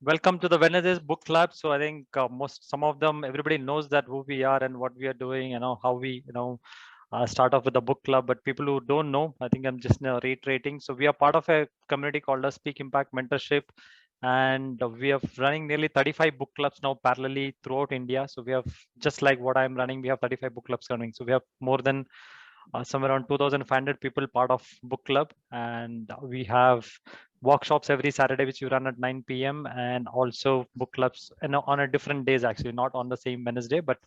Welcome to the Wednesdays Book Club. So I think some of them, everybody knows that who we are and what we are doing, how we, start off with the book club. But people who don't know, I think I'm just reiterating. So we are part of a community called a Speak Impact Mentorship, and we are running nearly 35 book clubs now parallelly throughout India. So we have, just like what I'm running, we have 35 book clubs running. So we have more than somewhere around 2,500 people part of book club, and we have workshops every Saturday which we run at 9 p.m. and also book clubs on a different days, actually not on the same Wednesday, but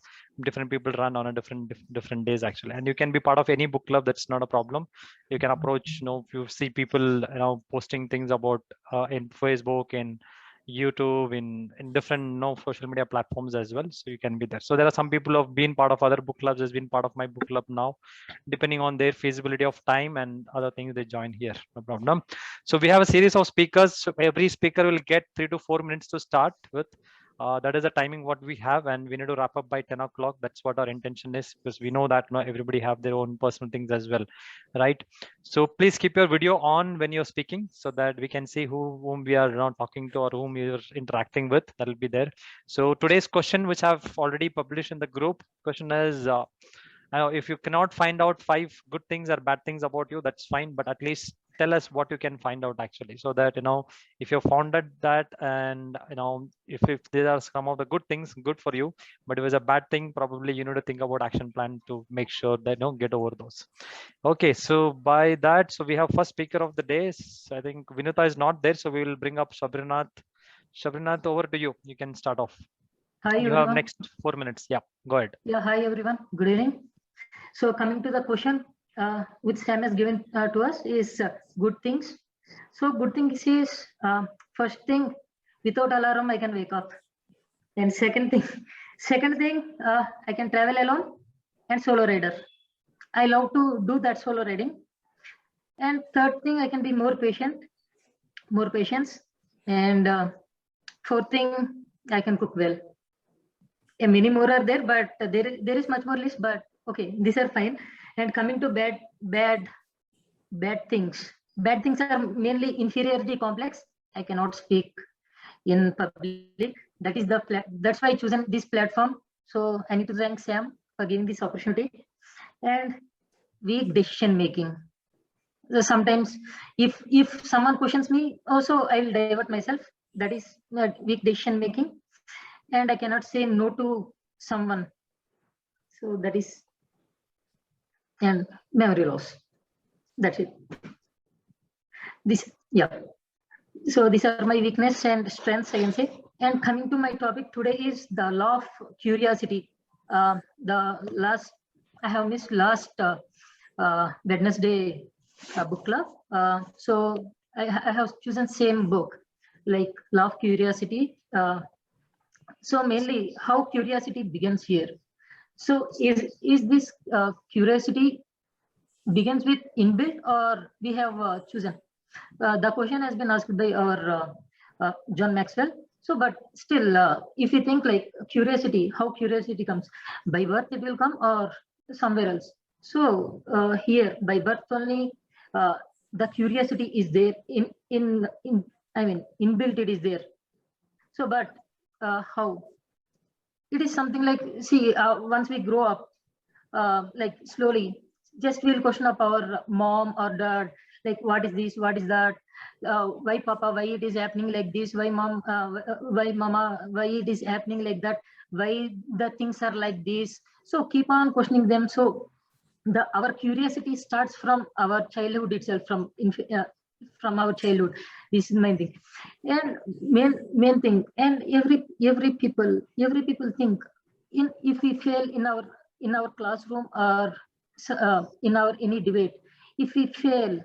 different people run on a different days actually. And you can be part of any book club, that's not a problem. You can approach, if you see people posting things about in Facebook and YouTube, in different social media platforms as well, so you can be there. So there are some people who have been part of other book clubs, has been part of my book club now, depending on their feasibility of time and other things, they join here, no problem. So we have a series of speakers. So every speaker will get 3 to 4 minutes to start with. That is the timing what we have, and we need to wrap up by 10 o'clock. That's what our intention is, because we know that everybody have their own personal things as well, right? So please keep your video on when you're speaking, so that we can see whom we are talking to or whom you're interacting with. That will be there. So today's question, which I've already published in the group, question is, if you cannot find out 5 good things or bad things about you, that's fine, but at least tell us what you can find out actually, so that if you found that, and if there are some of the good things, good for you, but if it's a bad thing, probably you need to think about action plan to make sure that get over those. Okay, so by that, so we have first speaker of the day. I think Vinita is not there, so we will bring up Shabrinath. Shabrinath, over to you. You can start off. Hi, you everyone. have next 4 minutes. Yeah, go ahead. Yeah, hi everyone. Good evening. So coming to the question which Sam has given to us is good things. So good things is first thing, without alarm I can wake up. And second thing, I can travel alone and solo rider. I love to do that solo riding. And third thing, I can be more patience. And fourth thing, I can cook well. Many more are there, but there is much more list, but okay, these are fine. And coming to bad things. Bad things are mainly inferiority complex. I cannot speak in public. That's why I chosen this platform. So I need to thank Sam for giving this opportunity. And weak decision making. So sometimes if someone questions me, also I will divert myself. That is weak decision making. And I cannot say no to someone. So that is, and memory loss. That's it. So these are my weakness and strengths, I can say. And coming to my topic today is the law of curiosity. I have missed last Wednesday book club. So I have chosen same book, like law of curiosity. So mainly how curiosity begins here. So is this curiosity begins with inbuilt or we have chosen? The question has been asked by our John Maxwell. So, but still, if you think like curiosity, how curiosity comes, by birth it will come or somewhere else. So here by birth only, the curiosity is there inbuilt it is there. So, but how? It is something like, see, once we grow up, like slowly, just we'll question up our mom or dad, like what is this, what is that, why papa, why it is happening like this, why mom, why mama, why it is happening like that, why the things are like this. So keep on questioning them. So our curiosity starts from our childhood itself, from our childhood. This is my thing. And main thing, and every people think, if we fail in our classroom or in our any debate, if we fail,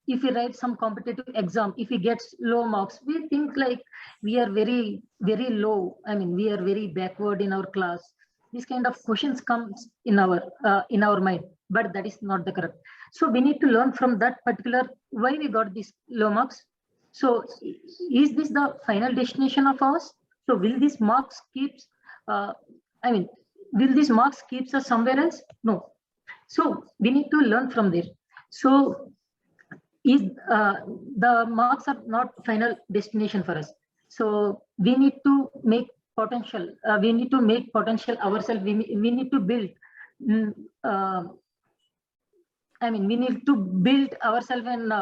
if we write some competitive exam, if we get low marks, we think like we are very low. I mean, we are very backward in our class. This kind of questions comes in our mind, but that is not the correct. So we need to learn from that particular why we got these low marks. So is this the final destination of ours? So will these marks keeps? Will these marks keeps us somewhere else? No. So we need to learn from there. So the marks are not final destination for us. So we need to make potential. We need to make potential ourselves. We need to build. We need to build ourselves and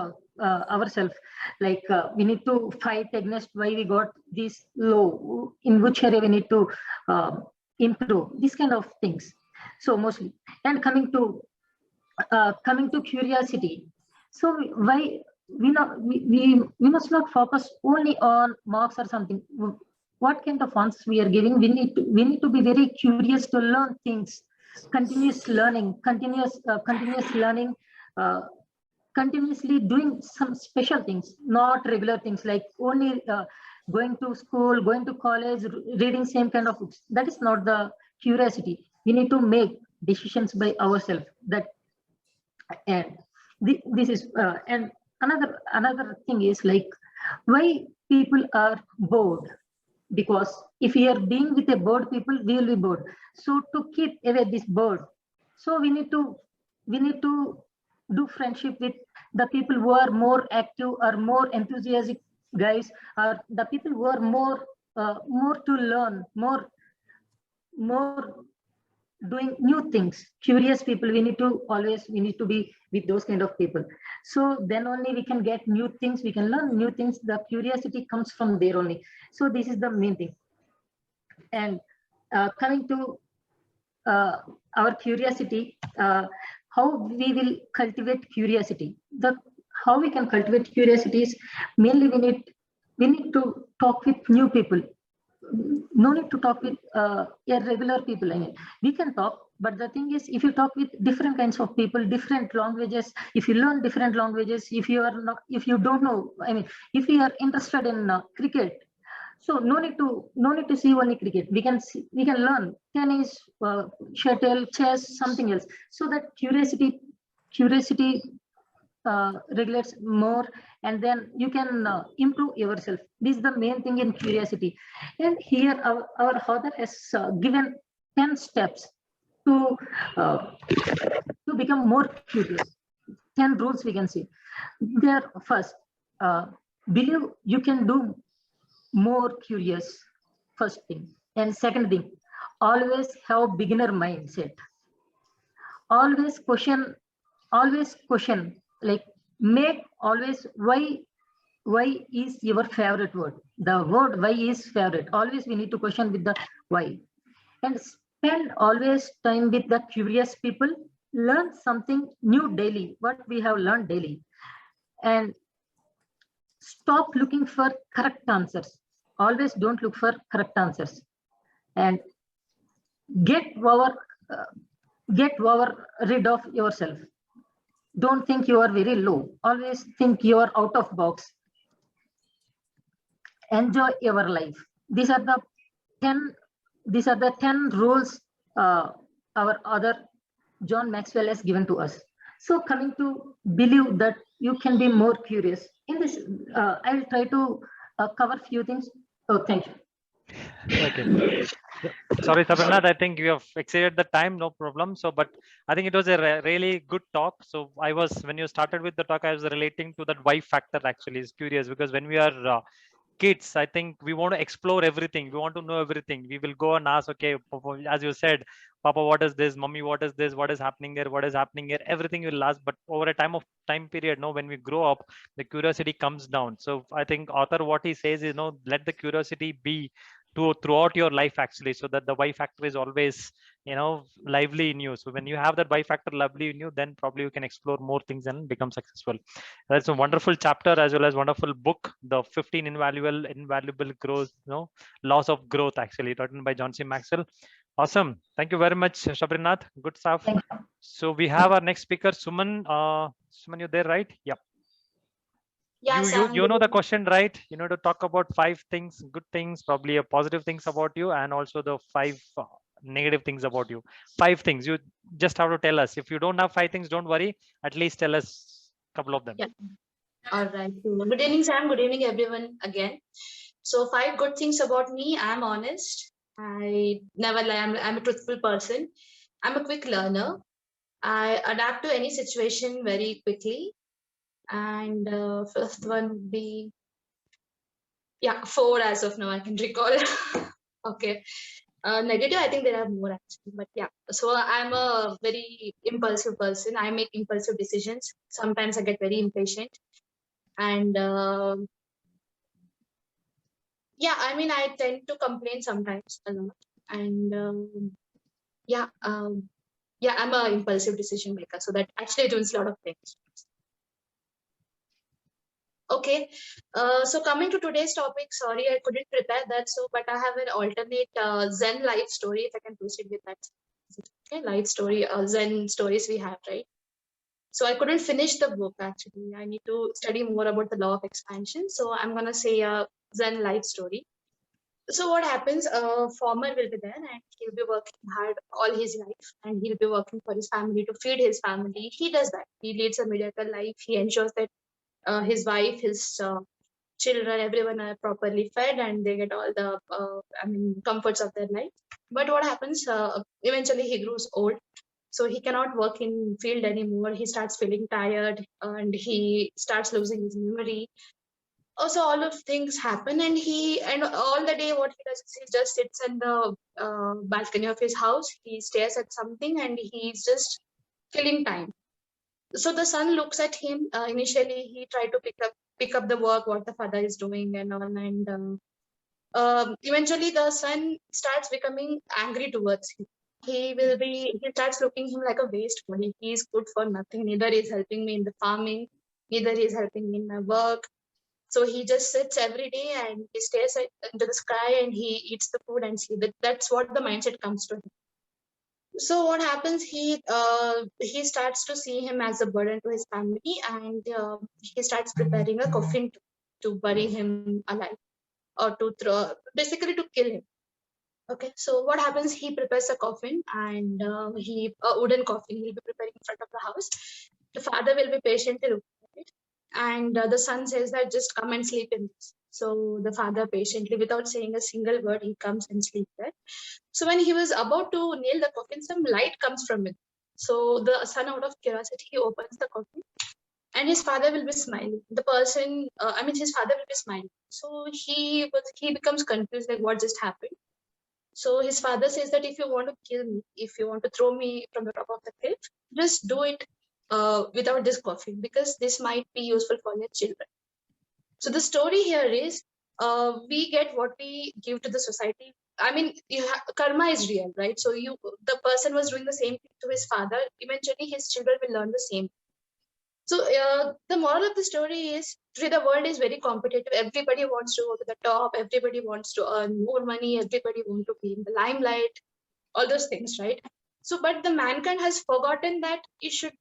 ourselves. Like we need to fight against why we got this low. In which area we need to improve. These kind of things. So mostly, and coming to curiosity. So why we must not focus only on marks or something. What kind of answers we are giving? We need to be very curious to learn things. Continuous learning, continuous learning, continuously doing some special things, not regular things like only going to school, going to college, reading same kind of books. That is not the curiosity. We need to make decisions by ourselves. That and this is and another thing is like why people are bored, because if we are being with a bored people, we will be bored. So to keep away this bored, so we need to do friendship with the people who are more active or more enthusiastic guys, or the people who are more to learn, more doing new things, curious people. We need to be with those kind of people. So then only we can get new things, we can learn new things. The curiosity comes from there only. So this is the main thing. And coming to our curiosity, how we will cultivate curiosity. How we can cultivate curiosity is mainly we need to talk with new people. No need to talk with irregular people. I mean, we can talk, but the thing is, if you talk with different kinds of people, different languages, if you learn different languages, if you don't know, I mean, if you are interested in cricket, so no need to see only cricket. We can learn tennis, shuttle, chess, something else. So that curiosity regulates more, and then you can improve yourself. This is the main thing in curiosity. And here our author has given 10 steps to become more curious. 10 rules we can see. There, first, believe you can do more curious, first thing. And second thing, always have beginner mindset. Always question, like make always why is your favorite word. The word why is favorite. Always we need to question with the why. And spend always time with the curious people. Learn something new daily, what we have learned daily. And stop looking for correct answers. Always don't look for correct answers. And get rid of yourself. Don't think you are very low. Always think you are out of box. Enjoy your life. These are the 10 rules our author John Maxwell has given to us. So coming to believe that you can be more curious. In this, I'll try to cover few things. Oh, thank you. Okay. Sorry, Sabrinath, I think you have exceeded the time, no problem. So, but I think it was a really good talk. So when you started with the talk, I was relating to that why factor actually is curious, because when we are kids, I think we want to explore everything. We want to know everything. We will go and ask, okay, Papa, as you said, Papa, what is this? Mommy, what is this? What is happening here? What is happening here? Everything will ask. But over a time period, when we grow up, the curiosity comes down. So I think author, what he says is, let the curiosity be throughout your life actually, so that the why factor is always lively in you. So when you have that why factor lively in you, then probably you can explore more things and become successful. That's a wonderful chapter as well as wonderful book, the 15 invaluable growth, laws of growth, actually written by John C. Maxwell. Awesome. Thank you very much, Sabrinath. Good stuff. So we have our next speaker, Suman. Suman, you're there, right? Yeah. Yes, you know the question, right? You know, to talk about 5 things, good things, probably positive things about you, and also the 5 negative things about you. 5 things. You just have to tell us. If you don't have 5 things, don't worry. At least tell us a couple of them. Yeah. All right. Good evening, Sam. Good evening, everyone. Again. So 5 good things about me. I'm honest. I never lie. I'm a truthful person. I'm a quick learner. I adapt to any situation very quickly. And first one would be Yeah, 4 as of now I can recall. Okay. Negative, I think there are more actually, but yeah. So I'm a very impulsive person. I make impulsive decisions. Sometimes I get very impatient, and yeah, I mean, I tend to complain sometimes a lot, and yeah, yeah, I'm a impulsive decision maker. So that actually ruins a lot of things. Okay, so coming to today's topic, sorry I couldn't prepare that, so but I have an alternate Zen life story. If I can proceed with that. Okay, life story, Zen stories we have, right? So I couldn't finish the book actually. I need to study more about the law of expansion. So I'm gonna say a Zen life story. So what happens? A farmer will be there and he'll be working hard all his life, and he'll be working for his family to feed his family. He does that. He leads a mediocre life. He ensures that his wife, his children, everyone are properly fed and they get all the comforts of their life. But what happens? Eventually, he grows old, so he cannot work in field anymore. He starts feeling tired and he starts losing his memory. Also, all of things happen, and all the day what he does is he just sits in the balcony of his house. He stares at something and he's just killing time. So the son looks at him. Initially, he tried to pick up the work what the father is doing and all, and eventually the son starts becoming angry towards him. He starts looking him like a waste body. He is good for nothing. Neither is helping me in the farming, neither is helping me in my work. So he just sits every day and he stares into the sky and he eats the food and see that's what the mindset comes to him. So what happens? He starts to see him as a burden to his family, and he starts preparing a coffin to bury him alive, or to throw, basically to kill him. Okay, so what happens? He prepares a coffin, and a wooden coffin. He'll be preparing in front of the house. The father will be patiently looking at it, and the son says that just come and sleep in this. So the father patiently, without saying a single word, he comes and sleeps there. So when he was about to nail the coffin, some light comes from it. So the son, out of curiosity, he opens the coffin, and his father will be smiling. The person, his father will be smiling. So he becomes confused, like what just happened. So his father says that if you want to kill me, if you want to throw me from the top of the cliff, just do it without this coffin, because this might be useful for your children. So the story here is we get what we give to the society. I mean, karma is real, right? So the person was doing the same thing to his father. Eventually, his children will learn the same. So the moral of the story is today the world is very competitive. Everybody wants to go to the top. Everybody wants to earn more money. Everybody wants to be in the limelight. All those things, right? So, but the mankind has forgotten that you should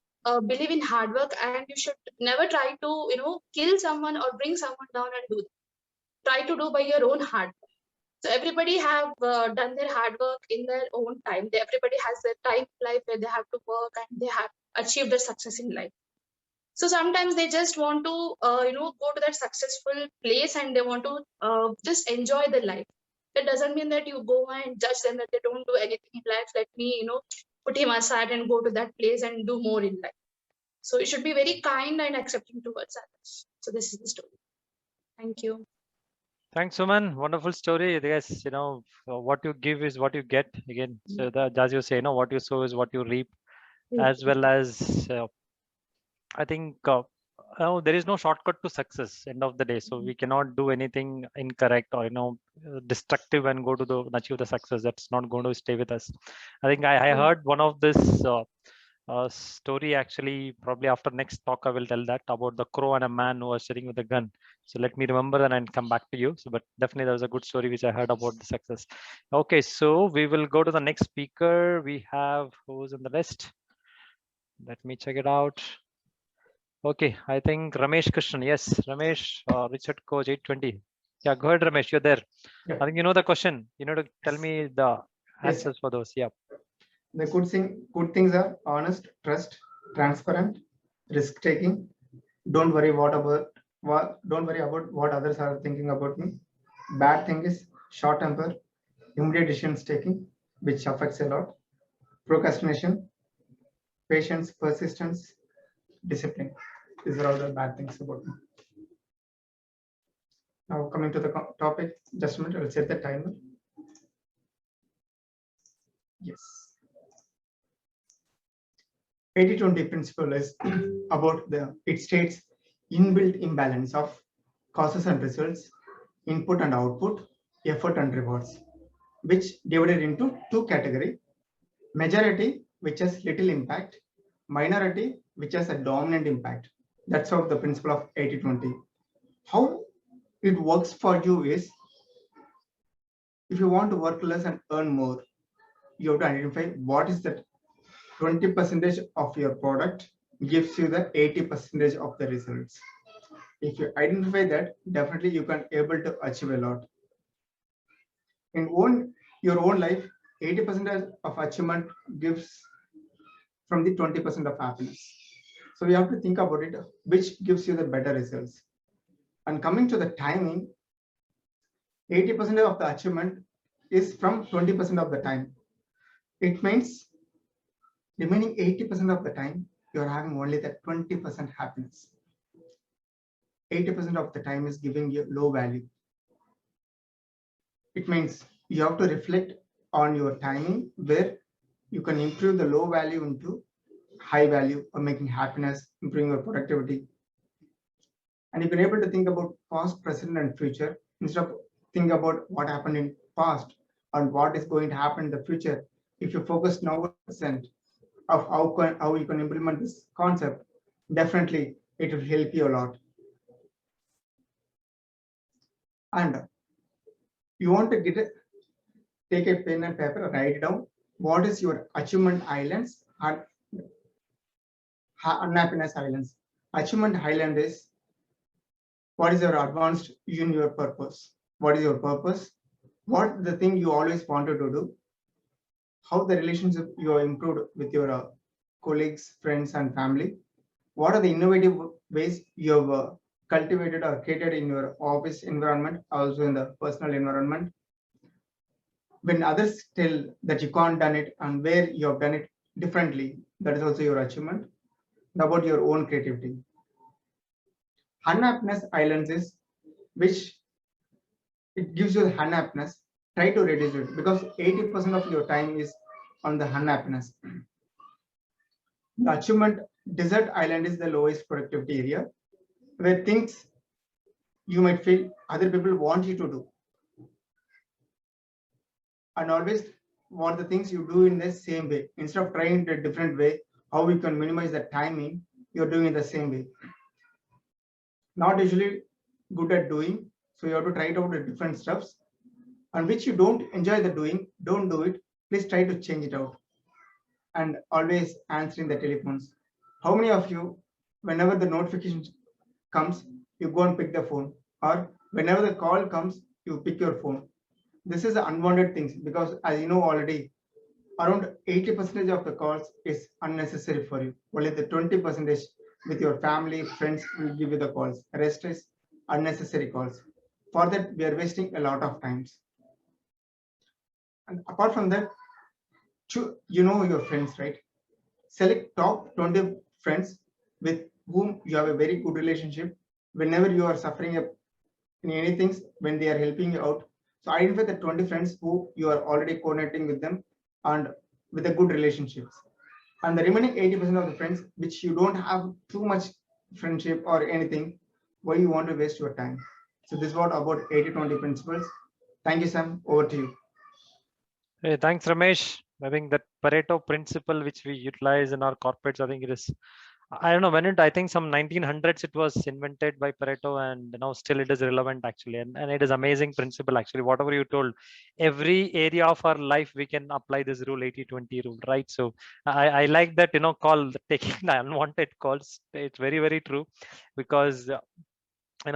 believe in hard work, and you should never try to, kill someone or bring someone down and do that. Try to do by your own hard work. So everybody have done their hard work in their own time. Everybody has their time in life where they have to work and they have achieved their success in life. So sometimes they just want to go to that successful place, and they want to just enjoy the life. That doesn't mean that you go and judge them that they don't do anything in life. Let me put him aside and go to that place and do more in life. So you should be very kind and accepting towards others. So this is the story. Thank you. Thanks, Suman. Wonderful story. Yes, what you give is what you get again. So that, as you say, what you sow is what you reap, as well as I think there is no shortcut to success. End of the day, so we cannot do anything incorrect or destructive and go to achieve the success. That's not going to stay with us. I think I heard one of this story actually. Probably after next talk, I will tell that about the crow and a man who was sitting with a gun. So let me remember that and come back to you. So, but definitely there was a good story which I heard about the success. Okay, so we will go to the next speaker. We have who's in the list. Let me check it out. Okay, I think Ramesh Krishnan. Yes, Ramesh, Richard Coach 820. Yeah, go ahead, Ramesh. You're there. Yeah. I think you know the question. You know to tell me the answers for those. Yeah. The good things are honest, trust, transparent, risk taking. Don't worry about what others are thinking about me. Bad thing is short temper, immediate decisions taking, which affects a lot. Procrastination, patience, persistence, discipline. These are all the bad things about me. Now coming to the topic, just a minute, I'll set the timer. Yes. 80-20 principle is about it states inbuilt imbalance of causes and results, input and output, effort and rewards, which divided into two categories: majority, which has little impact; minority, which has a dominant impact. That's how the principle of 80-20. How it works for you is, if you want to work less and earn more, you have to identify what is that 20% of your product gives you the 80% of the results. If you identify that, definitely you can able to achieve a lot. In your own life, 80% of achievement gives from the 20% of happiness. So we have to think about it, which gives you the better results. And coming to the timing, 80% of the achievement is from 20% of the time. It means remaining 80% of the time, you are having only that 20% happiness. 80% of the time is giving you low value. It means you have to reflect on your timing where you can improve the low value into high value or making happiness, improving your productivity. And you can able to think about past, present, and future instead of think about what happened in past and what is going to happen in the future. If you focus now percent of how you can implement this concept, definitely it will help you a lot. And you want to take a pen and paper, write down what is your achievement islands and unhappiness islands. Achievement island is what is your advanced in your purpose. What is your purpose? What the thing you always wanted to do? How the relationship you have improved with your colleagues, friends, and family? What are the innovative ways you have cultivated or created in your office environment, also in the personal environment? When others tell that you can't done it and where you have done it differently, that is also your achievement. About your own creativity. Unhappiness islands is which it gives you the unhappiness. Try to reduce it because 80% of your time is on the unhappiness. The achievement desert island is the lowest productivity area where things you might feel other people want you to do. And always want the things you do in the same way. Instead of trying it a different way, how we can minimize the timing, you're doing it the same way. Not usually good at doing, so you have to try it out the different stuffs. And which you don't enjoy the doing, don't do it. Please try to change it out. And always answering the telephones. How many of you, whenever the notification comes, you go and pick the phone, or whenever the call comes, you pick your phone? This is the unwanted things because, as you know already, around 80% of the calls is unnecessary for you. Only the 20% with your family, friends will give you the calls. The rest is unnecessary calls. For that, we are wasting a lot of times. And apart from that, you know your friends, right? Select top 20 friends with whom you have a very good relationship. Whenever you are suffering in anything, when they are helping you out, so identify the 20 friends who you are already coordinating with them and with a good relationships. And the remaining 80% of the friends which you don't have too much friendship or anything, why you want to waste your time? So this is what about 80-20 principles. Thank you, Sam. Over to you. Hey, thanks, Ramesh. I think that Pareto principle, which we utilize in our corporates, I think it is, I don't know when I think some 1900s it was invented by Pareto, and now still it is relevant actually. And it is amazing principle actually. Whatever you told, every area of our life we can apply this rule, 80-20 rule, right? So I like that, call taking the unwanted calls. It's very, very true, because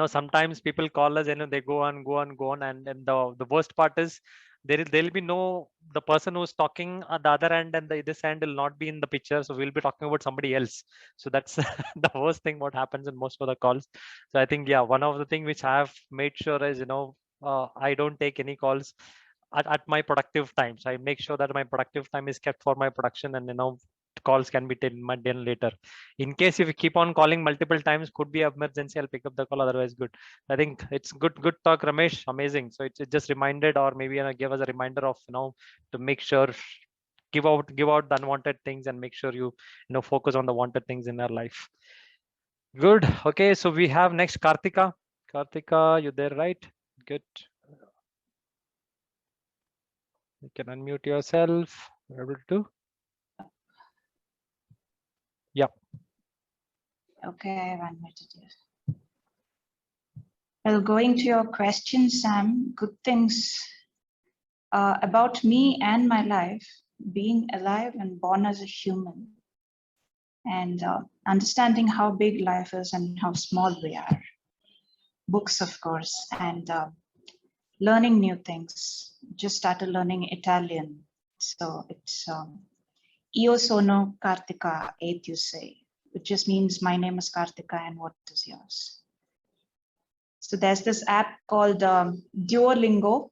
sometimes people call us and they go on, and the worst part is there'll be no, the person who's talking at the other end and this end will not be in the picture, so we'll be talking about somebody else. So that's the worst thing what happens in most of the calls. So I think, yeah, one of the thing which I have made sure is I don't take any calls at my productive time. So I make sure that my productive time is kept for my production, and calls can be done later. In case if you keep on calling multiple times, could be emergency, I'll pick up the call, otherwise good. I think it's good talk, Ramesh, amazing. So it just reminded, or maybe give us a reminder of, to make sure, give out the unwanted things and make sure you focus on the wanted things in our life. Good. Okay, so we have next Kartika. Kartika, you there, right? Good. You can unmute yourself. You're able to. Yeah. Okay, I've unmuted you. Well, going to your question, Sam, good things about me and my life, being alive and born as a human, and understanding how big life is and how small we are. Books, of course, and learning new things. Just started learning Italian. So it's Io sono Kartika, et you say, which just means my name is Kartika and what is yours? So there's this app called Duolingo.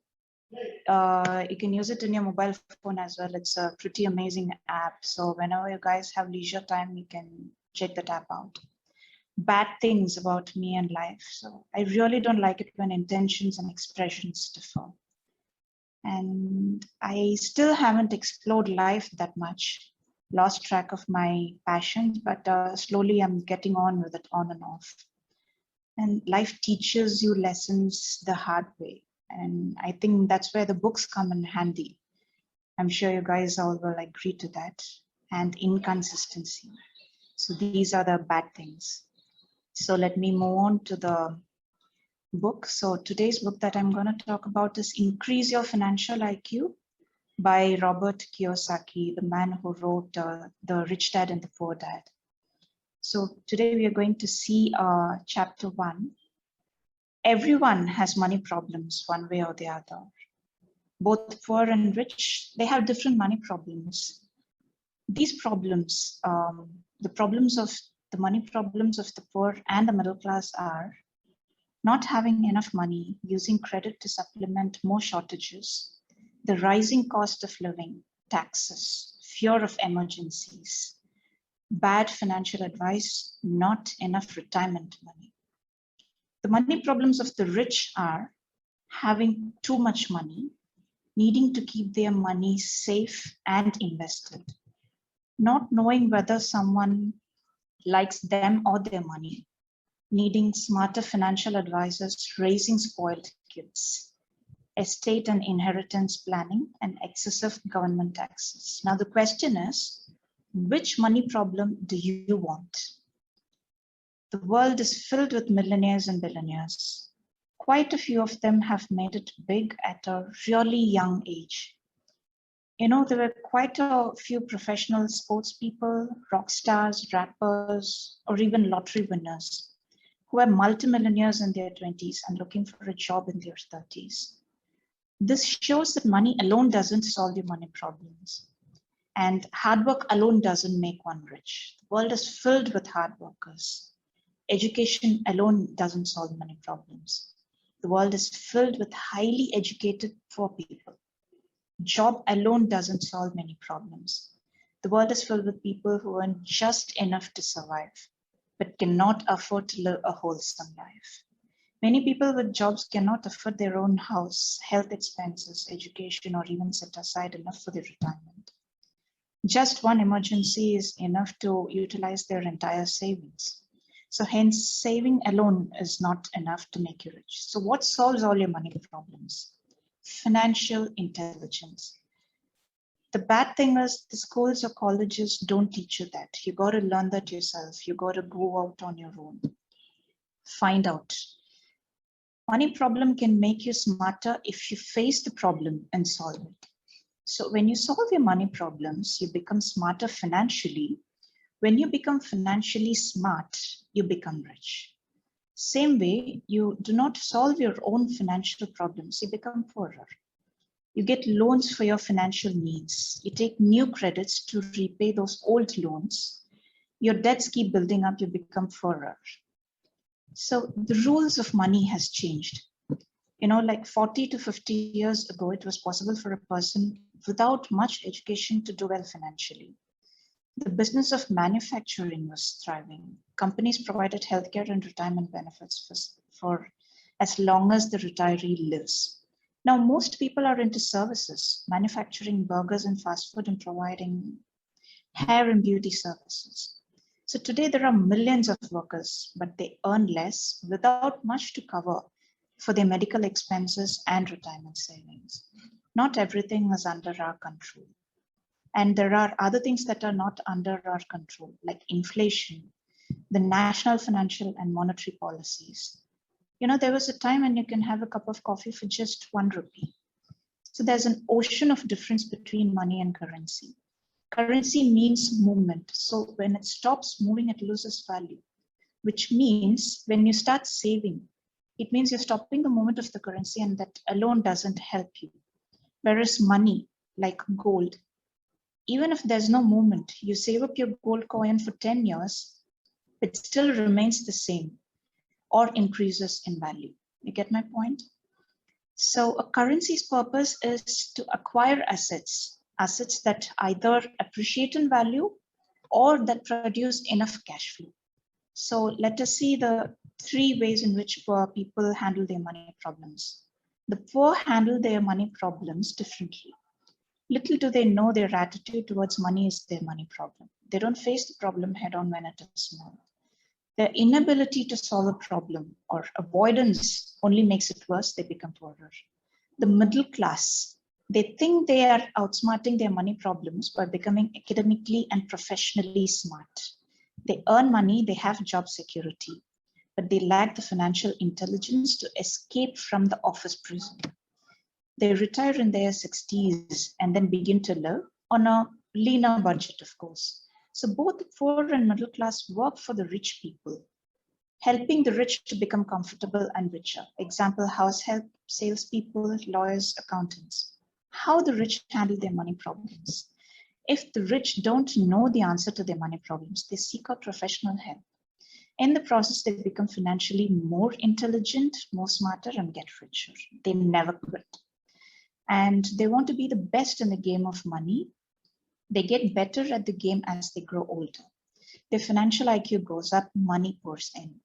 You can use it in your mobile phone as well. It's a pretty amazing app. So whenever you guys have leisure time, you can check that app out. Bad things about me and life. So I really don't like it when intentions and expressions differ. And I still haven't explored life that much, lost track of my passions, but slowly I'm getting on with it on and off. And life teaches you lessons the hard way. And I think that's where the books come in handy. I'm sure you guys all will agree to that. And inconsistency. So these are the bad things. So let me move on to the book. So today's book that I'm going to talk about is Increase Your Financial IQ by Robert Kiyosaki, the man who wrote The Rich Dad and the Poor Dad. So today we are going to see chapter 1. Everyone has money problems one way or the other. Both poor and rich, they have different money problems. These problems, the money problems of the poor and the middle class are not having enough money, using credit to supplement more shortages, the rising cost of living, taxes, fear of emergencies, bad financial advice, not enough retirement money. The money problems of the rich are having too much money, needing to keep their money safe and invested, not knowing whether someone likes them or their money, needing smarter financial advisors, raising spoiled kids, estate and inheritance planning, and excessive government taxes. Now the question is, which money problem do you want? The world is filled with millionaires and billionaires. Quite a few of them have made it big at a really young age. You know, there were quite a few professional sports people, rock stars, rappers, or even lottery winners who are multimillionaires in their 20s and looking for a job in their 30s. This shows that money alone doesn't solve your money problems. And hard work alone doesn't make one rich. The world is filled with hard workers. Education alone doesn't solve money problems. The world is filled with highly educated poor people. Job alone doesn't solve many problems. The world is filled with people who earn just enough to survive, but cannot afford to live a wholesome life. Many people with jobs cannot afford their own house, health expenses, education, or even set aside enough for their retirement. Just one emergency is enough to utilize their entire savings. So hence, saving alone is not enough to make you rich. So what solves all your money problems? Financial intelligence. The bad thing is the schools or colleges don't teach you that. You got to learn that yourself. You got to go out on your own. Find out. Money problem can make you smarter if you face the problem and solve it. So when you solve your money problems, you become smarter financially. When you become financially smart, you become rich. Same way, you do not solve your own financial problems, you become poorer. You get loans for your financial needs. You take new credits to repay those old loans. Your debts keep building up, you become poorer. So the rules of money has changed. You know, like 40 to 50 years ago, it was possible for a person without much education to do well financially. the business of manufacturing was thriving. Companies provided healthcare and retirement benefits for as long as the retiree lives. Now, most people are into services, manufacturing burgers and fast food and providing hair and beauty services. So today there are millions of workers, but they earn less without much to cover for their medical expenses and retirement savings. Not everything is under our control. And there are other things that are not under our control, like inflation, the national financial and monetary policies. You know, there was a time when you can have a cup of coffee for just 1 rupee. So there's an ocean of difference between money and currency. Currency means movement. So when it stops moving, it loses value, which means when you start saving, it means you're stopping the movement of the currency, and that alone doesn't help you. Whereas money, like gold, even if there's no movement, you save up your gold coin for 10 years, it still remains the same or increases in value. You get my point? So a currency's purpose is to acquire assets that either appreciate in value or that produce enough cash flow. So let us see the 3 ways in which poor people handle their money problems. The poor handle their money problems differently. Little do they know their attitude towards money is their money problem. They don't face the problem head on when it is small. Their inability to solve a problem or avoidance only makes it worse. They become poorer. The middle class, they think they are outsmarting their money problems by becoming academically and professionally smart. They earn money, they have job security, but they lack the financial intelligence to escape from the office prison. They retire in their 60s and then begin to live on a leaner budget, of course. So both the poor and middle class work for the rich people, helping the rich to become comfortable and richer. Example, house help, salespeople, lawyers, accountants. How the rich handle their money problems. If the rich don't know the answer to their money problems, they seek out professional help. In the process, they become financially more intelligent, more smarter, and get richer. They never quit. And they want to be the best in the game of money. They get better at the game as they grow older. Their financial IQ goes up, money pours in.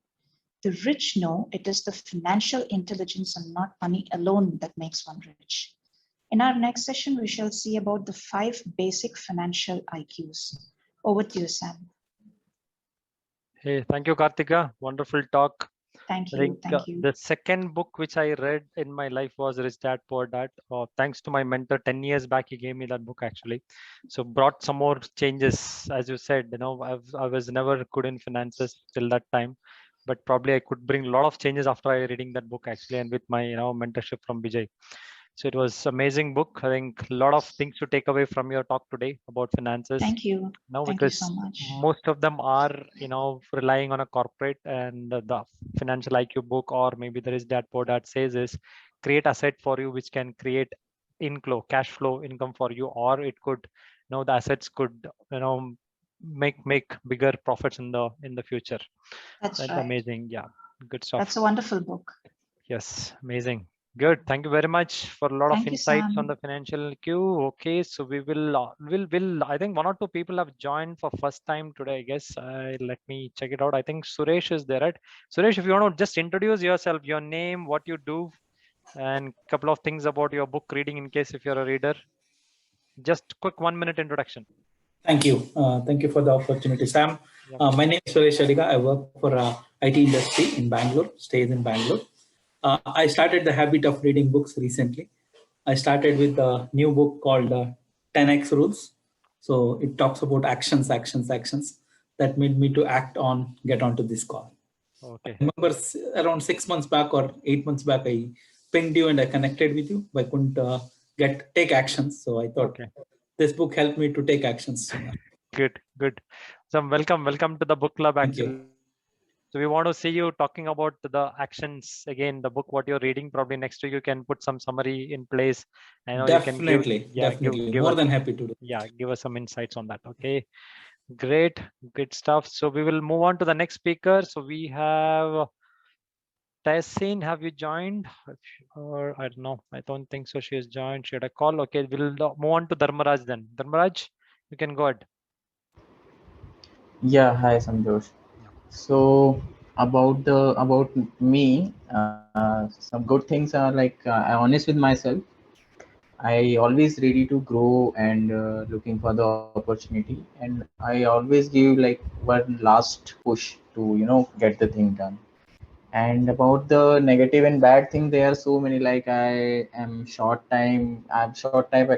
The rich know it is the financial intelligence and not money alone that makes one rich. In our next session, we shall see about the 5 basic financial IQs. Over to you, Sam. Hey, thank you, Kartika. Wonderful talk. Thank I you. think Thank you. the second book which I read in my life was Rich Dad Poor Dad. Thanks to my mentor, 10 years back, he gave me that book actually. So brought some more changes, as you said. You know, I was never good in finances till that time, but probably I could bring a lot of changes after I reading that book actually, and with my mentorship from Vijay. So it was amazing book. I think a lot of things to take away from your talk today about finances. Thank you. Now, Thank you because so much. most of them are, relying on a corporate, and the financial IQ book, or maybe there is that Poor Dad says is create asset for you, which can create inflow, cash flow, income for you, or it could, the assets could, make bigger profits in the future. That's right. Amazing. Yeah, good stuff. That's a wonderful book. Yes, amazing. Good. Thank you very much for a lot Thank of you, insights Sam. on the financial IQ. Okay, so we will I think 1 or 2 people have joined for first time today, I guess. Let me check it out. I think Suresh is there, right? Suresh, if you want to just introduce yourself, your name, what you do, and a couple of things about your book reading in case if you're a reader. Just quick 1-minute introduction. Thank you. Thank you for the opportunity, Sam. Yep. My name is Suresh Adiga. I work for IT industry in Bangalore, stays in Bangalore. I started the habit of reading books recently. I started with a new book called 10X Rules. So it talks about actions that made me to get onto this call. Okay. I remember around 6 months back or 8 months back, I pinged you and I connected with you, but I couldn't take actions. So I thought this book helped me to take actions. Good. So welcome to the book club actually. So we want to see you talking about the actions again, the book, what you're reading. Probably next week you can put some summary in place. I know Definitely. give More us, than happy to do. Yeah, give us some insights on that. Okay, great, good stuff. So we will move on to the next speaker. So we have Tessin. Have you joined? Or I don't know. I don't think so. She has joined. She had a call. Okay, we'll move on to Dharmaraj then. Dharmaraj, you can go ahead. Yeah, hi Santosh. So about me, some good things are like I'm honest with myself. I always ready to grow and looking for the opportunity, and I always give like one last push to get the thing done. And about the negative and bad thing, there are so many. Like I'm short time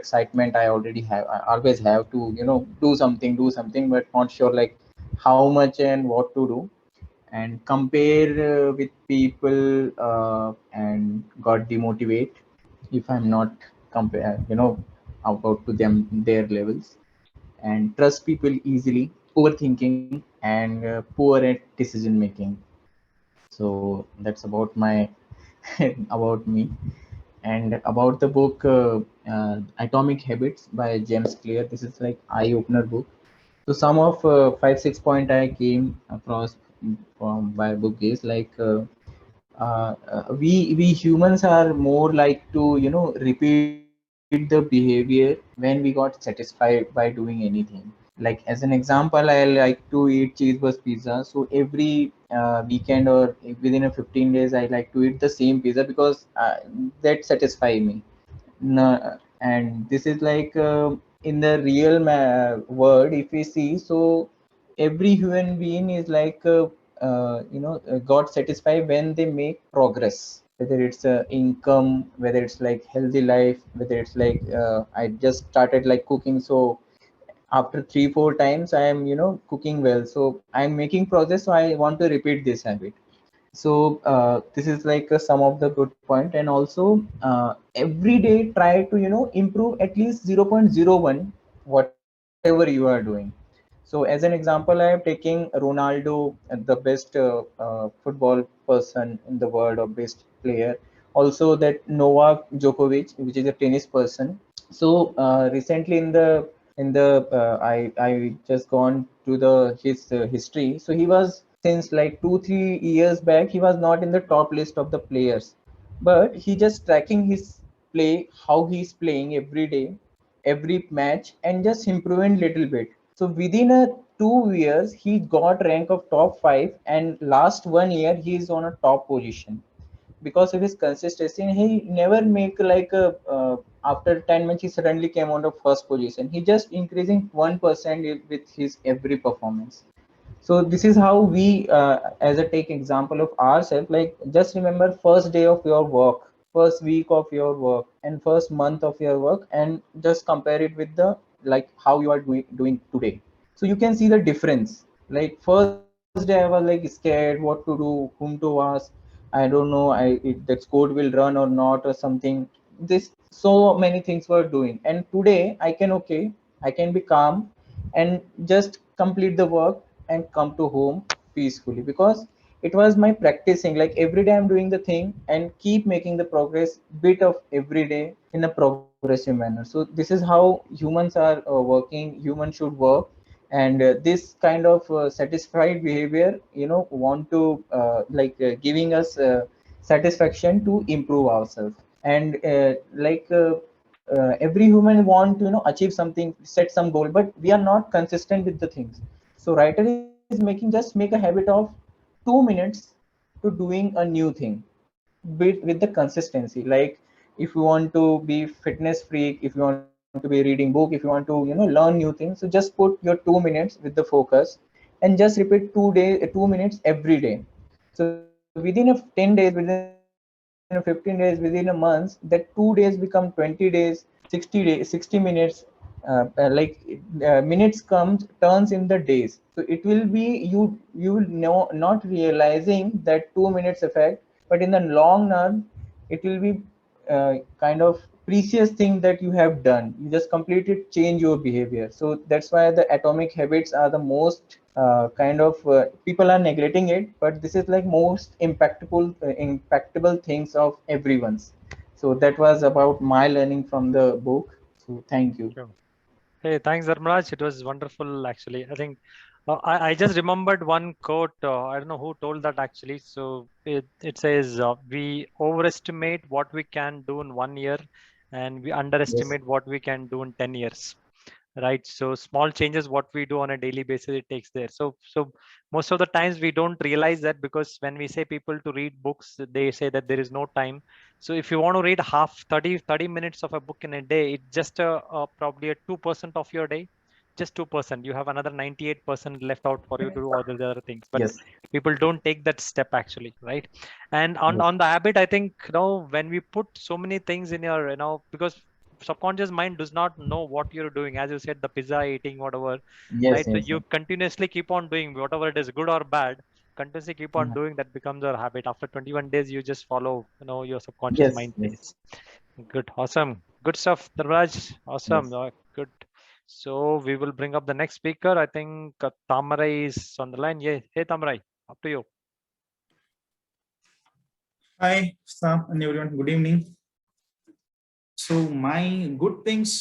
excitement. I already have. I always have to do something, but not sure like how much and what to do. And compare with people and got demotivate if I'm not compare about to them their levels, and trust people easily, overthinking, and poor at decision making. So that's about my about me. And about the book Atomic Habits by James Clear, this is like eye opener book. So some of 5 6 point I came across from by book is like we humans are more like to repeat the behavior when we got satisfied by doing anything. Like as an example, I like to eat cheeseburger pizza. So every weekend or within a 15 days, I like to eat the same pizza because that satisfy me. No, and this is like in the real world, if we see, so every human being is like got satisfied when they make progress, whether it's income, whether it's like healthy life, whether it's like I just started like cooking, so after 3 4 times I am cooking well, so I'm making progress, so I want to repeat this habit. So this is like some of the good point. And also every day try to improve at least 0.01 whatever you are doing. So as an example, I am taking Ronaldo, the best football person in the world, or best player. Also that Novak Djokovic, which is a tennis person. So recently I just gone to the his history. So he was, since like 2 3 years back, he was not in the top list of the players, but he just tracking his play, how he's playing every day, every match, and just improving little bit. So within a 2 years he got rank of top 5, and last 1 year he is on a top position because of his consistency. And he never make like a after 10 months he suddenly came on the first position. He just increasing 1% with his every performance. So this is how we as a take example of ourselves, like just remember first day of your work, first week of your work, and first month of your work, and just compare it with the like how you are doing today. So you can see the difference. Like first day I was like scared what to do, whom to ask. I don't know, if that code will run or not or something. This so many things were doing, and today I can okay, I can be calm and just complete the work and come to home peacefully, because it was my practicing. Like every day I'm doing the thing and keep making the progress bit of every day in a progressive manner. So this is how humans are working, humans should work. And this kind of satisfied behavior want to giving us satisfaction to improve ourselves. And every human want to achieve something, set some goal, but we are not consistent with the things. So writer is making, just make a habit of 2 minutes to doing a new thing with the consistency. Like if you want to be fitness freak, if you want to be reading book, if you want to learn new things, so just put your 2 minutes with the focus and just repeat 2 minutes every day. So within a 10 days, within a 15 days, within a month, that 2 days become 20 days, 60 minutes, minutes comes turns in the days. So it will be, you will know, not realizing that 2 minutes effect, but in the long run it will be kind of precious thing that you have done. You just completed change your behavior. So that's why the atomic habits are the most kind of people are neglecting it, but this is like most impactable things of everyone's. So that was about my learning from the book. So thank you. Sure. Hey, thanks, Dharmaraj. It was wonderful, actually. I think I just remembered one quote. I don't know who told that actually. So it says, we overestimate what we can do in 1 year, and we Yes. underestimate what we can do in 10 years. right? So small changes, what we do on a daily basis, it takes there. So most of the times we don't realize that, because when we say people to read books, they say that there is no time. So if you want to read 30 minutes of a book in a day, it's just probably a 2% of your day, just 2%. You have another 98% left out for you to do all the other things. But Yes. people don't take that step actually, right? And on Yes. the habit, I think, when we put so many things in your, because subconscious mind does not know what you're doing, as you said, the pizza eating, whatever, Yes. right? So Yes. you continuously keep on doing whatever it is, good or bad, continuously keep on doing, that becomes your habit. After 21 days, you just follow, your subconscious Yes. mind Yes. says. Good, awesome, good stuff, Dharraj. Awesome. Yes. Good. So we will bring up the next speaker. I think Tamarai is on the line. Yeah, hey Tamarai, up to you. Hi, Sam and everyone. Good evening. So my good things,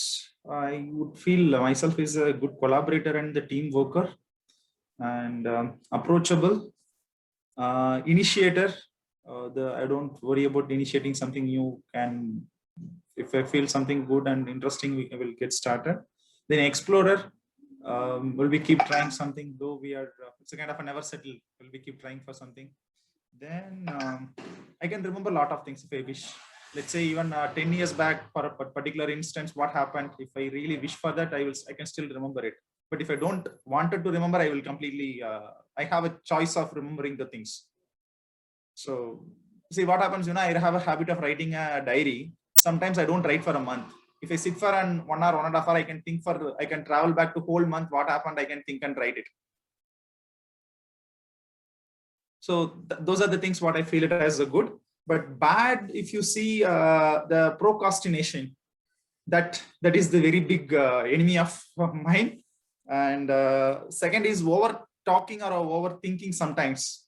I would feel myself is a good collaborator and the team worker, and approachable, initiator. I don't worry about initiating something new. If I feel something good and interesting, we will get started. Then explorer. Will we keep trying something, though we are, it's a kind of a never settle. Will we keep trying for something? Then I can remember a lot of things if I wish. Let's say even 10 years back, for a particular instance, what happened, if I really wish for that, I can still remember it. But if I don't wanted to remember, I will completely, I have a choice of remembering the things. So see what happens, I have a habit of writing a diary. Sometimes I don't write for a month. If I sit for 1 hour, 1.5 hours, I can travel back to whole month, what happened, I can think and write it. So those are the things what I feel it as a good. But bad, if you see the procrastination, that is the very big enemy of mine. And second is over talking or overthinking sometimes.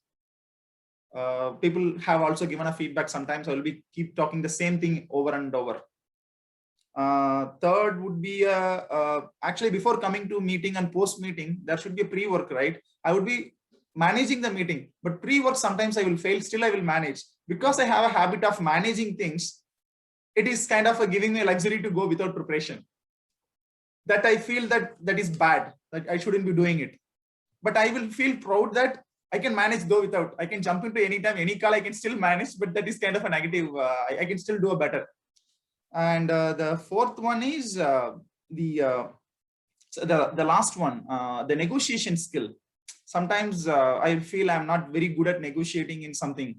People have also given a feedback sometimes I will be keep talking the same thing over and over. Third would be actually before coming to meeting and post meeting, there should be a pre-work, right? I would be managing the meeting, but pre-work sometimes I will fail, still I will manage, because I have a habit of managing things. It is kind of giving me a luxury to go without preparation. That I feel that is bad, that I shouldn't be doing it. But I will feel proud that I can manage though without. I can jump into any time, any call, I can still manage, but that is kind of a negative. I can still do a better. And the fourth one is the last one, the negotiation skill. Sometimes I feel I'm not very good at negotiating in something,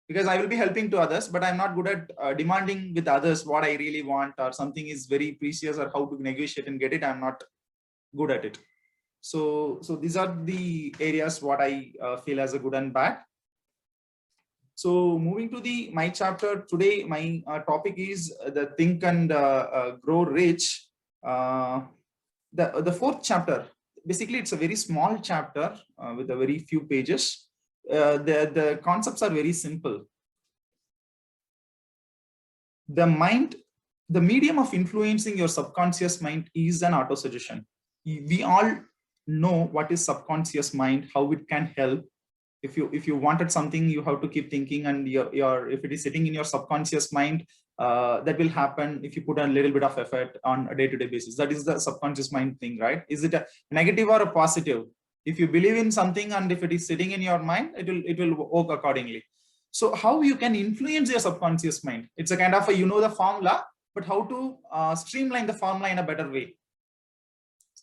because I will be helping to others, but I'm not good at demanding with others what I really want, or something is very precious, or how to negotiate and get it. I'm not good at it. So these are the areas what I feel as a good and bad. So moving to my chapter today, my topic is the Think and Grow Rich. The fourth chapter, basically it's a very small chapter with a very few pages. The concepts are very simple. The medium of influencing your subconscious mind is an autosuggestion. We all know what is subconscious mind, how it can help. If you wanted something, you have to keep thinking, and if it is sitting in your subconscious mind, that will happen if you put a little bit of effort on a day-to-day basis. That is the subconscious mind thing, right? Is it a negative or a positive? If you believe in something and if it is sitting in your mind, it will work accordingly. So how you can influence your subconscious mind? It's a kind of the formula, but how to streamline the formula in a better way.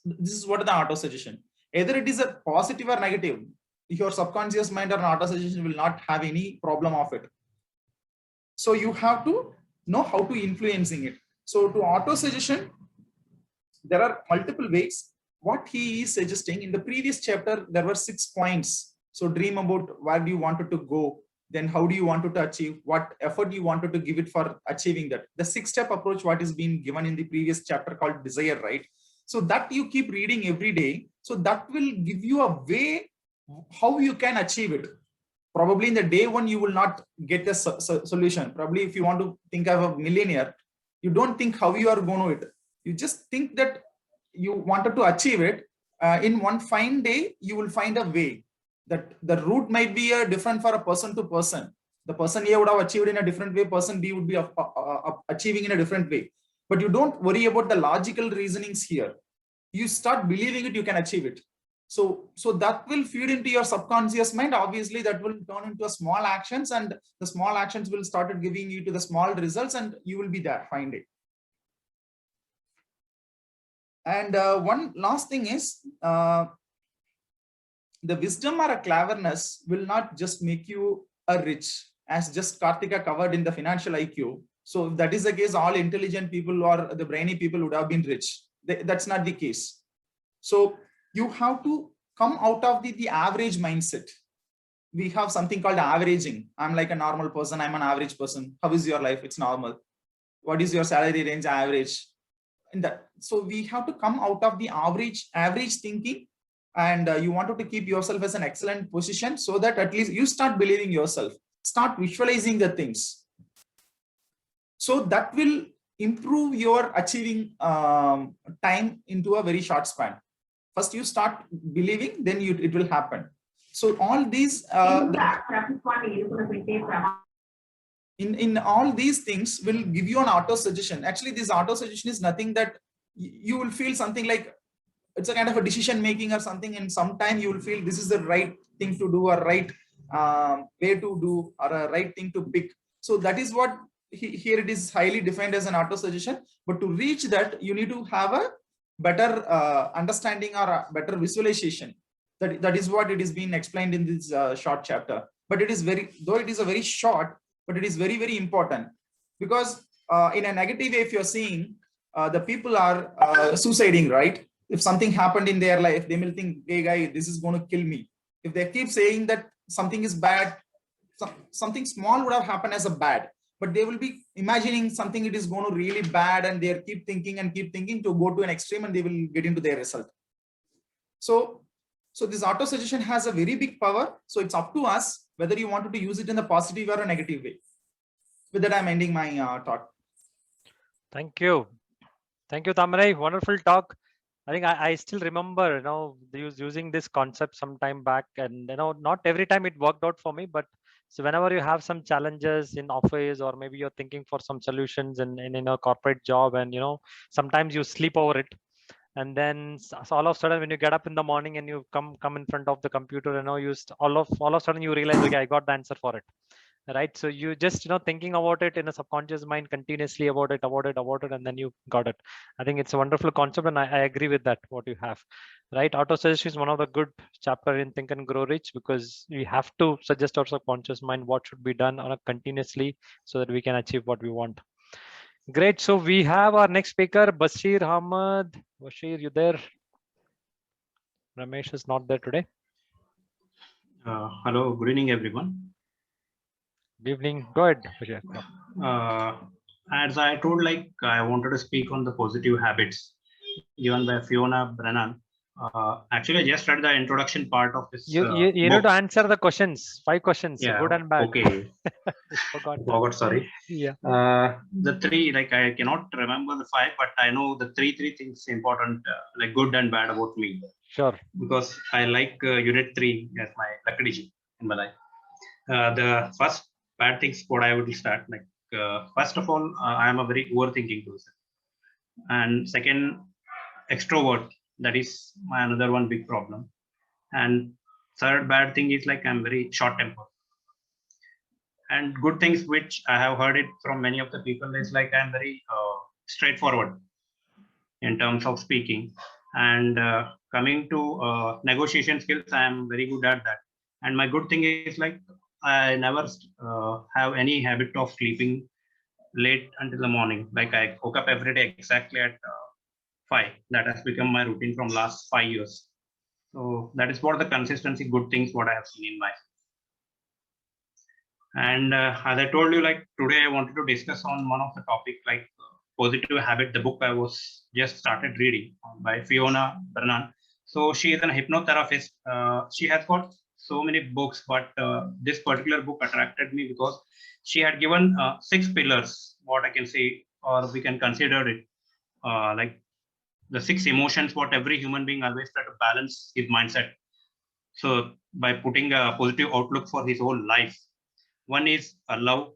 This is what the autosuggestion. Either it is a positive or negative. Your subconscious mind or an autosuggestion will not have any problem of it. So you have to know how to influencing it. So to autosuggestion, there are multiple ways. What he is suggesting in the previous chapter, there were 6 points. So dream about where do you wanted to go, then how do you wanted to achieve, what effort you wanted to give it for achieving that. The 6-step approach, what is being given in the previous chapter called desire, right? So that you keep reading every day. So that will give you a way how you can achieve it. Probably in the day one, you will not get the solution. Probably if you want to think of a millionaire, you don't think how you are going to it. You just think that you wanted to achieve it. In one fine day, you will find a way. That the route might be different for a person to person. The person A would have achieved in a different way, person B would be achieving in a different way. But you don't worry about the logical reasonings here. you start believing it, you can achieve it. So that will feed into your subconscious mind. Obviously, that will turn into a small actions, and the small actions will start giving you to the small results, and you will be there, find it. And one last thing is, the wisdom or a cleverness will not just make you a rich, as just Karthika covered in the financial IQ. So if that is the case, all intelligent people or the brainy people would have been rich. That's not the case. So you have to come out of the average mindset. We have something called averaging. I'm like a normal person. I'm an average person. How is your life? It's normal. What is your salary range? Average. And that. So we have to come out of the average thinking, and you wanted to keep yourself as an excellent position, so that at least you start believing yourself, start visualizing the things. So that will improve your achieving time into a very short span. First you start believing, then it will happen. So all these in all these things will give you an auto suggestion. Actually, this auto suggestion is nothing that you will feel something like it's a kind of a decision making or something, and sometime you will feel this is the right thing to do, or right way to do, or a right thing to pick. So that is what here it is highly defined as an auto suggestion. But to reach that, you need to have a better understanding or a better visualization. That is what it is being explained in this short chapter. But it is though it is a very short, but it is very, very important, because in a negative way, if you're seeing the people are suiciding, right? If something happened in their life, they will think, hey guy, this is going to kill me. If they keep saying that something is bad, something small would have happened as a bad, but they will be imagining something it is going to really bad, and they keep thinking to go to an extreme, and they will get into their result. So this auto suggestion has a very big power. So it's up to us whether you wanted to use it in a positive or a negative way. With that, I'm ending my talk. Thank you. Thank you, Tamarai. Wonderful talk. I think I still remember, using this concept some time back, and not every time it worked out for me, but so whenever you have some challenges in office, or maybe you're thinking for some solutions in a corporate job, and sometimes you sleep over it, and then so all of a sudden when you get up in the morning and you come in front of the computer, all of a sudden you realize, okay, I got the answer for it. Right, so you just thinking about it in a subconscious mind continuously about it, and then you got it. I think it's a wonderful concept, and I agree with that what you have. Right, auto suggestion is one of the good chapter in Think and Grow Rich, because we have to suggest our subconscious mind what should be done on a continuously, so that we can achieve what we want. Great. So we have our next speaker, Bashir Ahmed. Bashir, you there? Ramesh is not there today. Hello, good evening, everyone. Good evening. Go ahead, Bashir. As I told, I wanted to speak on the positive habits given by Fiona Brennan. Actually, I just read the introduction part of this. You need to answer the questions. 5 questions, yeah, good and bad. Okay. Forgot. Sorry. Yeah. The 3, I cannot remember the 5, but I know the 3 things important, good and bad about me. Sure. Because I like unit 3 as my strategy in my life. The first bad things what I would start, first of all, I am a very overthinking person, and second, extrovert. That is my another one big problem. And third bad thing is I'm very short tempered. And good things which I have heard it from many of the people is I'm very straightforward in terms of speaking. And coming to negotiation skills, I am very good at that. And my good thing is I never have any habit of sleeping late until the morning. I woke up every day exactly at 5. That has become my routine from last 5 years. So that is what the consistency, good things, what I have seen in myself. And as I told you, today I wanted to discuss on one of the topic, positive habit, the book I was just started reading by Fiona Brennan. So she is a hypnotherapist. She has got so many books, but this particular book attracted me because she had given 6 pillars, what I can say, or we can consider it the 6 emotions what every human being always try to balance his mindset. So by putting a positive outlook for his whole life, one is love,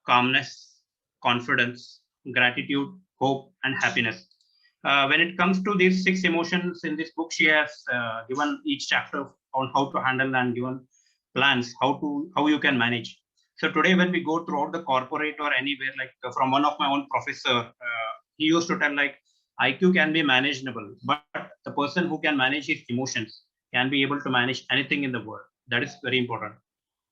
calmness, confidence, gratitude, hope, and happiness. When it comes to these 6 emotions in this book, she has given each chapter on how to handle and given plans how you can manage. So today, when we go throughout the corporate or anywhere, like from one of my own professor, he used to tell like IQ can be manageable, but the person who can manage his emotions can be able to manage anything in the world. That is very important,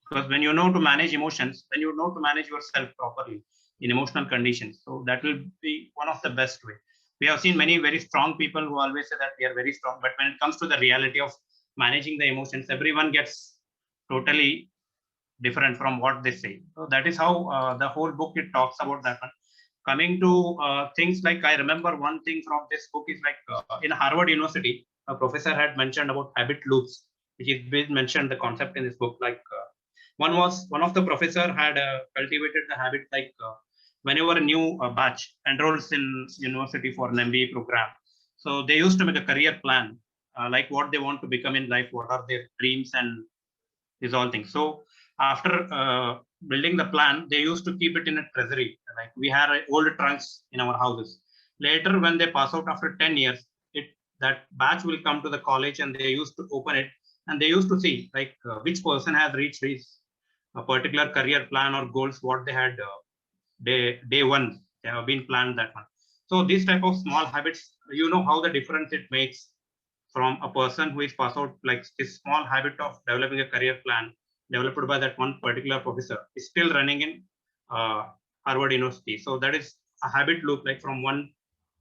because when you know to manage emotions, then you know to manage yourself properly in emotional conditions. So that will be one of the best way. We have seen many very strong people who always say that we are very strong, but when it comes to the reality of managing the emotions, everyone gets totally different from what they say. So that is how the whole book it talks about that one. Coming to things like, I remember one thing from this book is like in Harvard University, a professor had mentioned about habit loops, which is been mentioned the concept in this book. Like one of the professor had cultivated the habit like whenever a new batch enrolls in university for an MBA program, so they used to make a career plan, like what they want to become in life, what are their dreams and these all things. So after building the plan, they used to keep it in a treasury. Like we had old trunks in our houses. Later, when they pass out after 10 years, that batch will come to the college and they used to open it and they used to see like which person has reached his a particular career plan or goals, what they had day one, they have been planned that one. So these type of small habits, you know how the difference it makes from a person who is passed out, like this small habit of developing a career plan developed by that one particular professor is still running in Harvard University. So that is a habit loop, like from one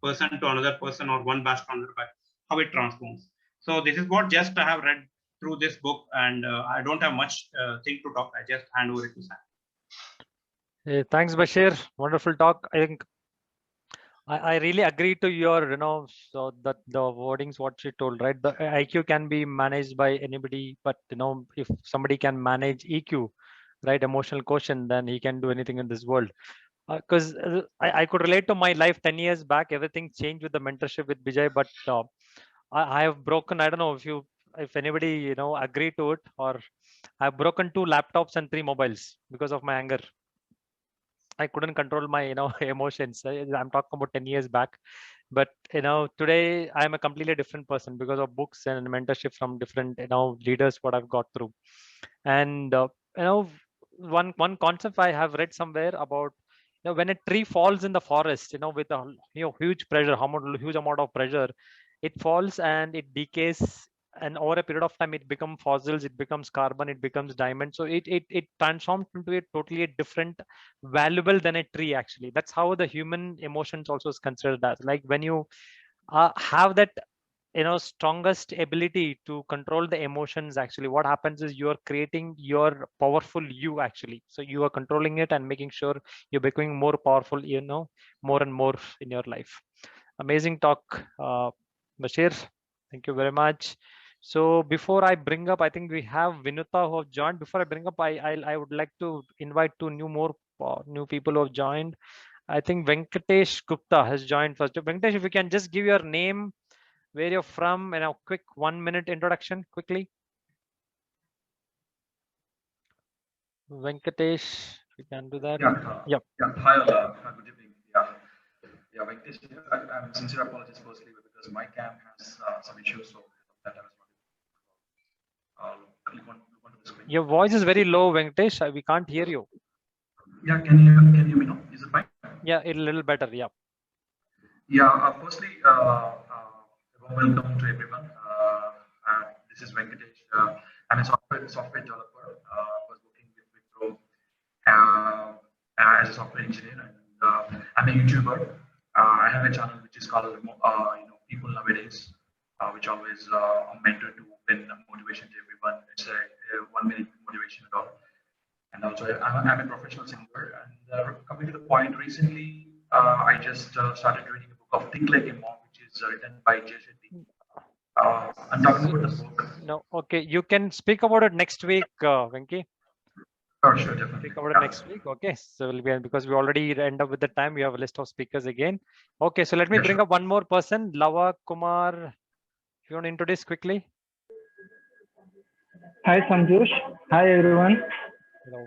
person to another person or one batch to another batch, how it transforms. So this is what just I have read through this book, and I don't have much thing to talk. I just hand over it to Sam. Hey, thanks, Bashir. Wonderful talk. I think I really agree to your, so that the wordings what she told, right? The IQ can be managed by anybody, but if somebody can manage EQ, right, emotional quotient, then he can do anything in this world. Because I could relate to my life 10 years back. Everything changed with the mentorship with Vijay, but I have broken. I don't know if anybody agree to it, or I've broken 2 laptops and 3 mobiles because of my anger. I couldn't control my emotions. I'm talking about 10 years back, but today I'm a completely different person because of books and mentorship from different leaders what I've got through. And one concept I have read somewhere about when a tree falls in the forest, with a huge pressure, huge amount of pressure, it falls and it decays, and over a period of time it becomes fossils, it becomes carbon, it becomes diamond. So it transforms into a totally different valuable than a tree. Actually, that's how the human emotions also is considered as. Like when you have that strongest ability to control the emotions, actually what happens is you're creating your powerful you, actually. So you are controlling it and making sure you're becoming more powerful, more and more in your life. Amazing talk, Bashir. Thank you very much. So before I bring up, I think we have Vinuta who have joined. Before I bring up, I would like to invite 2 new people who have joined. I think Venkatesh Gupta has joined first. Venkatesh, if you can just give your name, where you're from, and a quick 1-minute introduction quickly. Venkatesh, if you can do that. Yeah. Hi, good evening. Yeah, Venkatesh, I'm sincere apologies firstly because my cam has some issues, so that I was not able to the screen. Your voice is very low, Venkatesh. We can't hear you. Yeah, can you hear me now? Is it fine? Yeah, a little better. Yeah. Yeah. Firstly, welcome to everyone. This is Venkatesh. I'm a software developer. Was working with Wipro as a software engineer, and I'm a YouTuber. I have a channel which is called People Nowadays, which always mentor to bring motivation to everyone. It's a 1-minute motivation at all. And also, I'm a professional singer. And coming to the point, recently I just started reading a book of Think Like a Monk, which is written by Jay Shetty. I'm talking about the book. No, okay. You can speak about it next week, Venki. Oh, sure, definitely. Speak about it next week. Okay. So we'll be, because we already end up with the time. We have a list of speakers again. Okay. So let me bring up one more person, Lava Kumar. If you want to introduce quickly. Hi, Sanjush. Hi, everyone. Hello.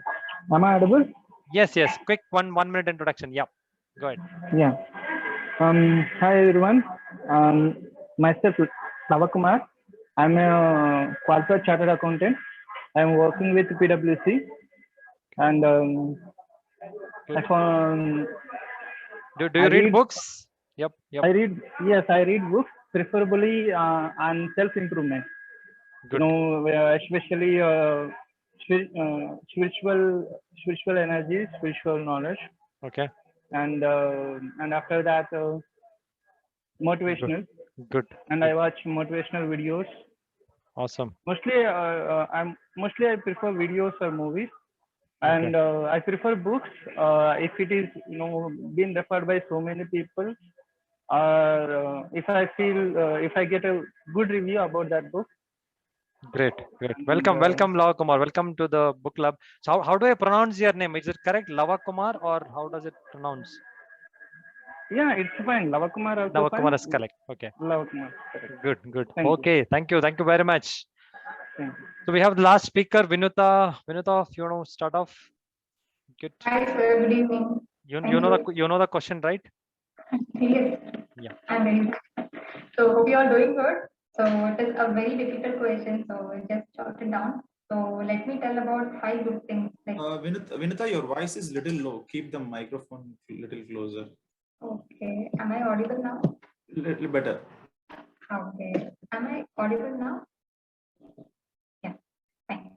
Am I audible? Yes. Quick 1-minute introduction. Yeah. Go ahead. Yeah. Hi, everyone. Myself, Navakumar. I'm a qualified chartered accountant. I'm working with PwC, and I found Do you read books? Yep. I read, yes, I read books, preferably on self-improvement. Good. You know, especially spiritual energy, spiritual knowledge, Okay. and after that, motivational. Good. And I watch motivational videos. Awesome. Mostly, I prefer videos or movies, and I prefer books if it is being referred by so many people, or if I feel if I get a good review about that book. Great. Welcome, Lava Kumar. Welcome to the book club. So how do I pronounce your name? Is it correct, Lava Kumar, or how does it pronounce? Yeah, it's fine. Lava Kumar also Lava fine. Kumar is correct. Okay. Lava Kumar. Correct. Good. Thank Okay. Thank you very much. Thank you. So we have the last speaker, Vinuta. Vinuta, if you want to start off. Good. Hi sir, good evening. You know the question, right? Yes. Yeah. I'm ready. So hope you are doing good. So it is a very difficult question. So I just jot it down. So let me tell about 5 good things. Like, Vinita, your voice is little low. Keep the microphone a little closer. okay, am I audible now? Little better. Okay, am I audible now? Yeah, fine.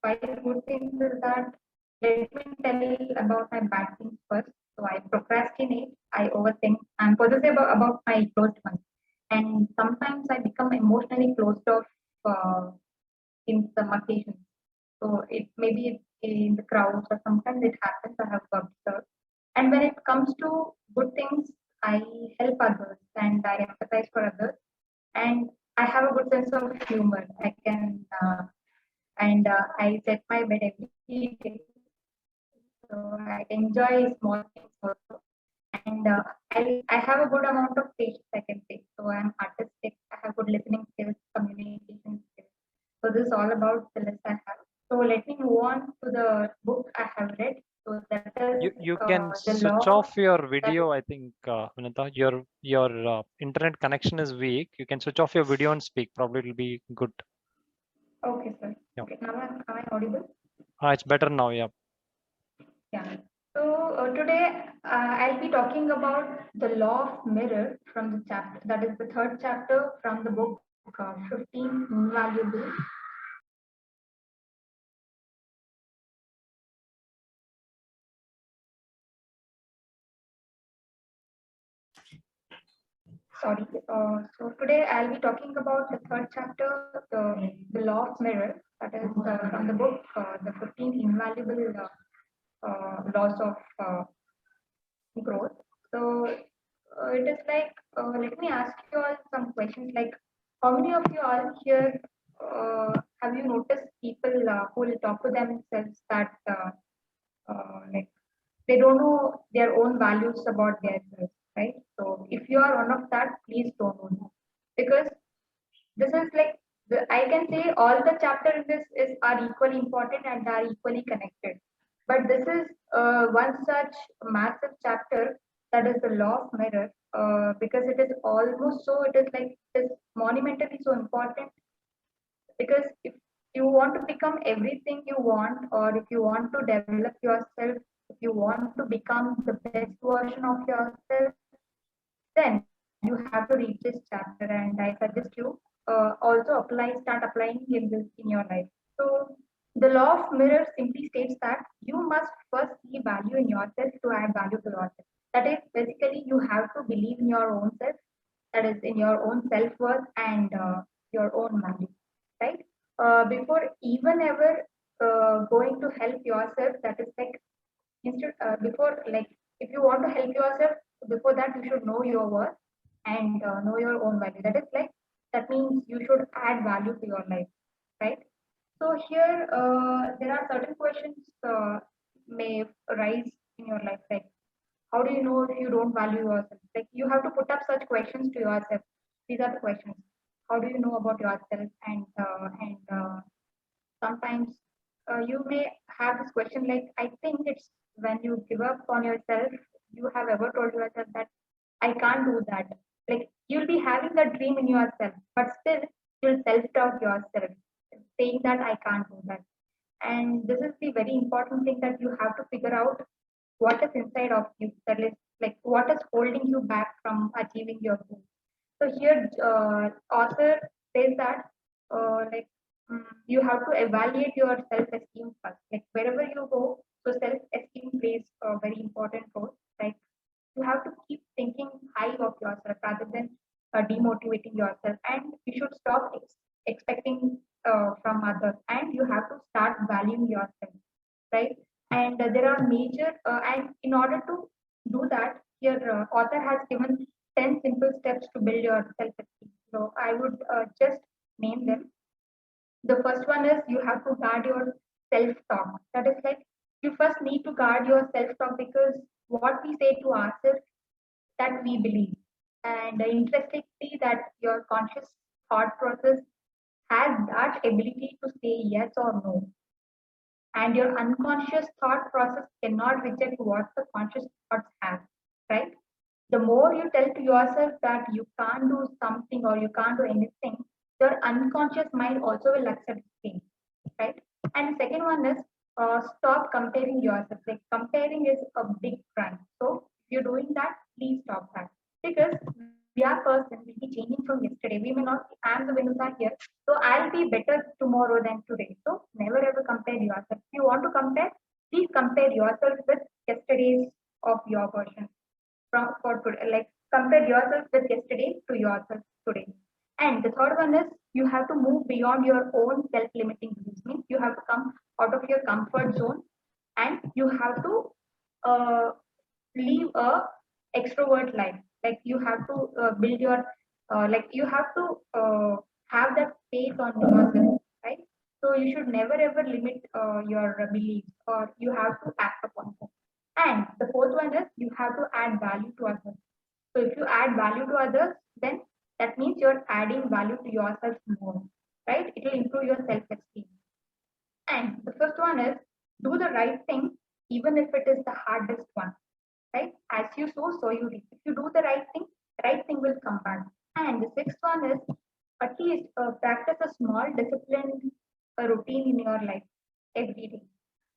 5 good things is that, let me tell you about my bad things first. So I procrastinate, I overthink, I'm possessive about my closed ones. And sometimes I become emotionally closed off in some occasions. So it may be in the crowds, or sometimes it happens, I have observed. And when it comes to good things, I help others and I empathize for others. And I have a good sense of humor. I can, I set my bed every day. So I enjoy small things also. And I have a good amount of patience, I can say. So I'm artistic, I have good listening skills, communication skills. So this is all about the list I have. So let me move on to the book I have read. So that is You can The switch Law off your video. I think, Vinita, your internet connection is weak. You can switch off your video and speak. Probably it'll be good. Okay, sir. Yeah. Okay, now am I audible? It's better now. Yeah. Yeah. So today I'll be talking about the law of mirror from the chapter, that is the 3rd chapter from the book 15 Invaluable. Sorry. So today I'll be talking about the 3rd chapter, the law of mirror, that is from the book the 15 Invaluable laws of growth. So it is like, let me ask you all some questions, like how many of you all here have you noticed people who will talk to themselves that like they don't know their own values about themselves, right? So if you are one of that, please don't know that, because this is like I can say all the chapters in this are equally important and are equally connected. But this is one such massive chapter, that is the law of mirror, because it is almost so, it is like, it is monumentally so important, because if you want to become everything you want, or if you want to develop yourself, if you want to become the best version of yourself, then you have to read this chapter, and I suggest you also start applying in your life. So the law of mirror simply states that you must first see value in yourself to add value to yourself. That is, basically, you have to believe in your own self, that is in your own self-worth and your own value, right? Before even ever going to help yourself, that is like, before, like, if you want to help yourself, before that you should know your worth and know your own value. That is like, that means you should add value to your life, right? So here there are certain questions may arise in your life, like how do you know if you don't value yourself? Like, you have to put up such questions to yourself. These are the questions: how do you know about yourself? And sometimes you may have this question, like, I think it's when you give up on yourself, you have ever told yourself that I can't do that, Like you'll be having that dream in yourself, but still you'll self-doubt yourself, saying that I can't do that. And this is the very important thing, that you have to figure out what is inside of you, that is like what is holding you back from achieving your goal. So here author says that you have to evaluate your self-esteem first, like wherever you go. So self-esteem plays a very important role. Like you have to keep thinking high of yourself rather than demotivating yourself, and you should stop expecting from others, and you have to start valuing yourself, right? And there are major and in order to do that, here author has given 10 simple steps to build your self-esteem. So I would just name them. The first one is you have to guard your self-talk. That is like you first need to guard your self-talk, because what we say to ourselves, that we believe. And interestingly, that your conscious thought process has that ability to say yes or no. And your unconscious thought process cannot reject what the conscious thoughts have, right? The more you tell to yourself that you can't do something or you can't do anything, your unconscious mind also will accept the same, right? And the second one is stop comparing yourself. Like comparing is a big crime. So if you're doing that, please stop that, because we are person will be changing from yesterday. We may not. I'm the Vinusa here, so I'll be better tomorrow than today. So never ever compare yourself. If you want to compare, please compare yourself with yesterday's of your version. For today, like compare yourself with yesterday to yourself today. And the third one is you have to move beyond your own self-limiting beliefs. Means you have to come out of your comfort zone, and you have to live a extrovert life. Like you have to build your like you have to have that faith on yourself, right? So you should never ever limit your beliefs, or you have to act upon them. And the fourth one is you have to add value to others. So if you add value to others, then that means you're adding value to yourself more, right? It will improve your self-esteem. And the first one is do the right thing, even if it is the hardest one, right? As you sow, so you reap. If you do the right thing will come back. And the sixth one is at least practice a small disciplined routine in your life every day.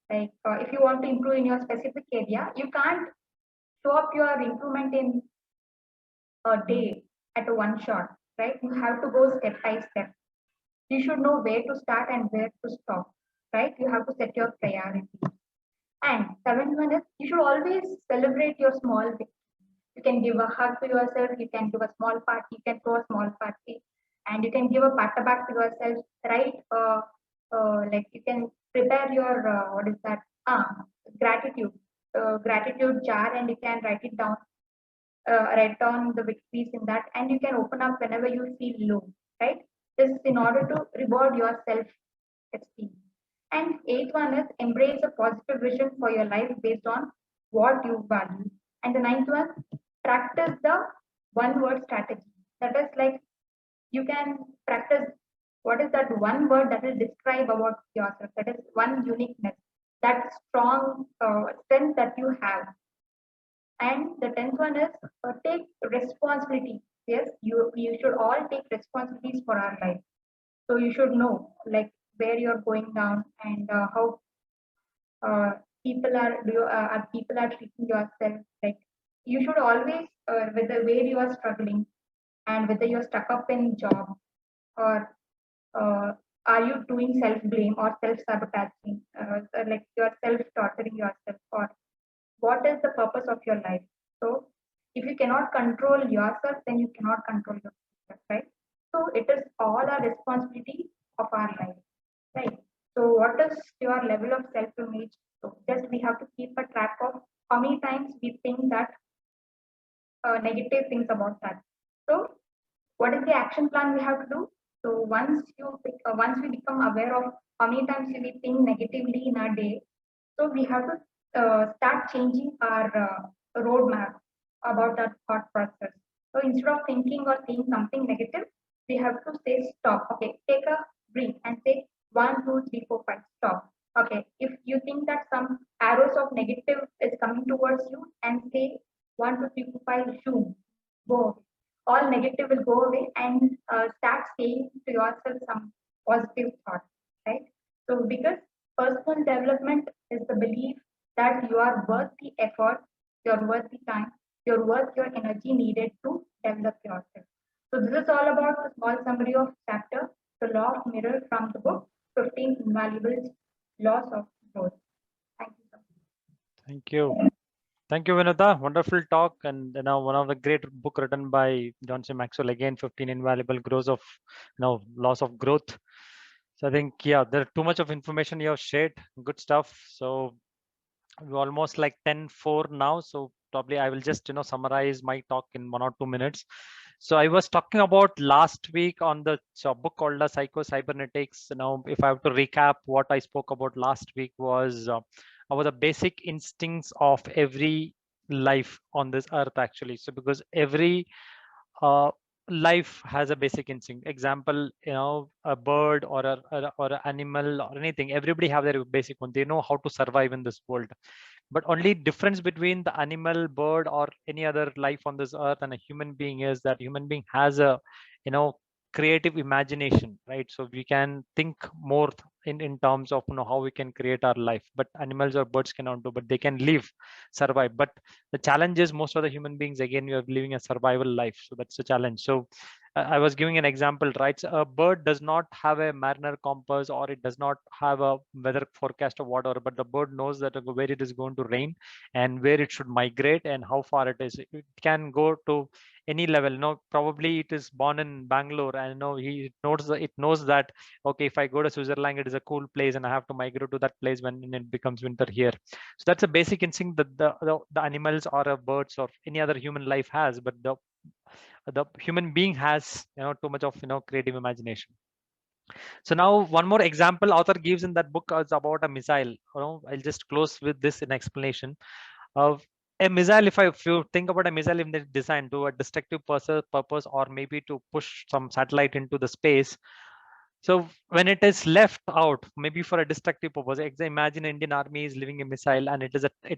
Like if you want to improve in your specific area, you can't show up your improvement in a day at a one shot, right? You have to go step by step. You should know where to start and where to stop, right? You have to set your priorities. And seventh one is you should always celebrate your small victories. You can give a hug to yourself, you can give a small party, you can throw a small party, and you can give a pat back to yourself, right? Like you can prepare your what is that? Gratitude, gratitude jar, and you can write it down, write down the victories in that, and you can open up whenever you feel low, right? This is in order to reward your self-esteem. And eighth one is embrace a positive vision for your life based on what you value. And the ninth one, practice the one word strategy. That is like you can practice what is that one word that will describe about yourself. That is one uniqueness, that strong strength that you have. And the 10th one is take responsibility. Yes, you should all take responsibilities for our life. So you should know like where you're going down, and how people are treating yourself. Like you should always whether where you are struggling, and whether you're stuck up in job, or are you doing self-blame or self-sabotaging, like you're self-torturing yourself, or what is the purpose of your life? So if you cannot control yourself, then you cannot control your future, right? So it is all our responsibility of our life, right? So what is your level of self-image? So just we have to keep a track of how many times we think that negative things about that. So what is the action plan we have to do? So once we become aware of how many times we think negatively in our day, so we have to start changing our roadmap about that thought process. So instead of thinking or saying something negative, we have to say stop. Okay, take a breath and say 1, 2, 3, 4, 5, stop. Okay, if you think that some arrows of negative is coming towards you, and say 1, 2, 3, 4, 5, zoom, go. all negative will go away and start saying to yourself some positive thoughts, right? So because personal development is the belief that you are worth the effort, you're worth the time, you're worth your energy needed to develop yourself. So this is all about the small summary of chapter, The Law of Mirror from the book, 15 Invaluable Laws of Growth. Thank you so much. Thank you. Thank you, Vinudha. Wonderful talk. And one of the great book written by John C. Maxwell, again, 15 Invaluable Growth of, Laws of Growth. So I think, yeah, there's too much of information you have shared. Good stuff. So we're almost like 10:04 now. So probably I will just, summarize my talk in 1 or 2 minutes. So I was talking about last week on the book called Psycho Cybernetics. If I have to recap what I spoke about last week was about the basic instincts of every life on this earth, actually. So because every life has a basic instinct. Example, a bird or an animal or anything, everybody have their basic one. They know how to survive in this world. But only difference between the animal, bird, or any other life on this earth and a human being is that human being has a creative imagination, right? So we can think more in terms of how we can create our life, but animals or birds cannot do, but they can live, survive. But the challenge is most of the human beings, again, we are living a survival life. So that's the challenge. So I was giving an example, right? So a bird does not have a mariner compass, or it does not have a weather forecast or whatever, but the bird knows that where it is going to rain and where it should migrate and how far it is. It can go to any level. Probably it is born in Bangalore, and it knows that, okay, if I go to Switzerland, it is a cool place and I have to migrate to that place when it becomes winter here. So that's a basic instinct that the animals or birds or any other human life has, but the human being has too much of creative imagination. So now one more example author gives in that book is about a missile. I'll just close with this in explanation of a missile. If you think about a missile, if it's designed to a destructive purpose or maybe to push some satellite into the space. So when it is left out, maybe for a destructive purpose, imagine Indian Army is leaving a missile and it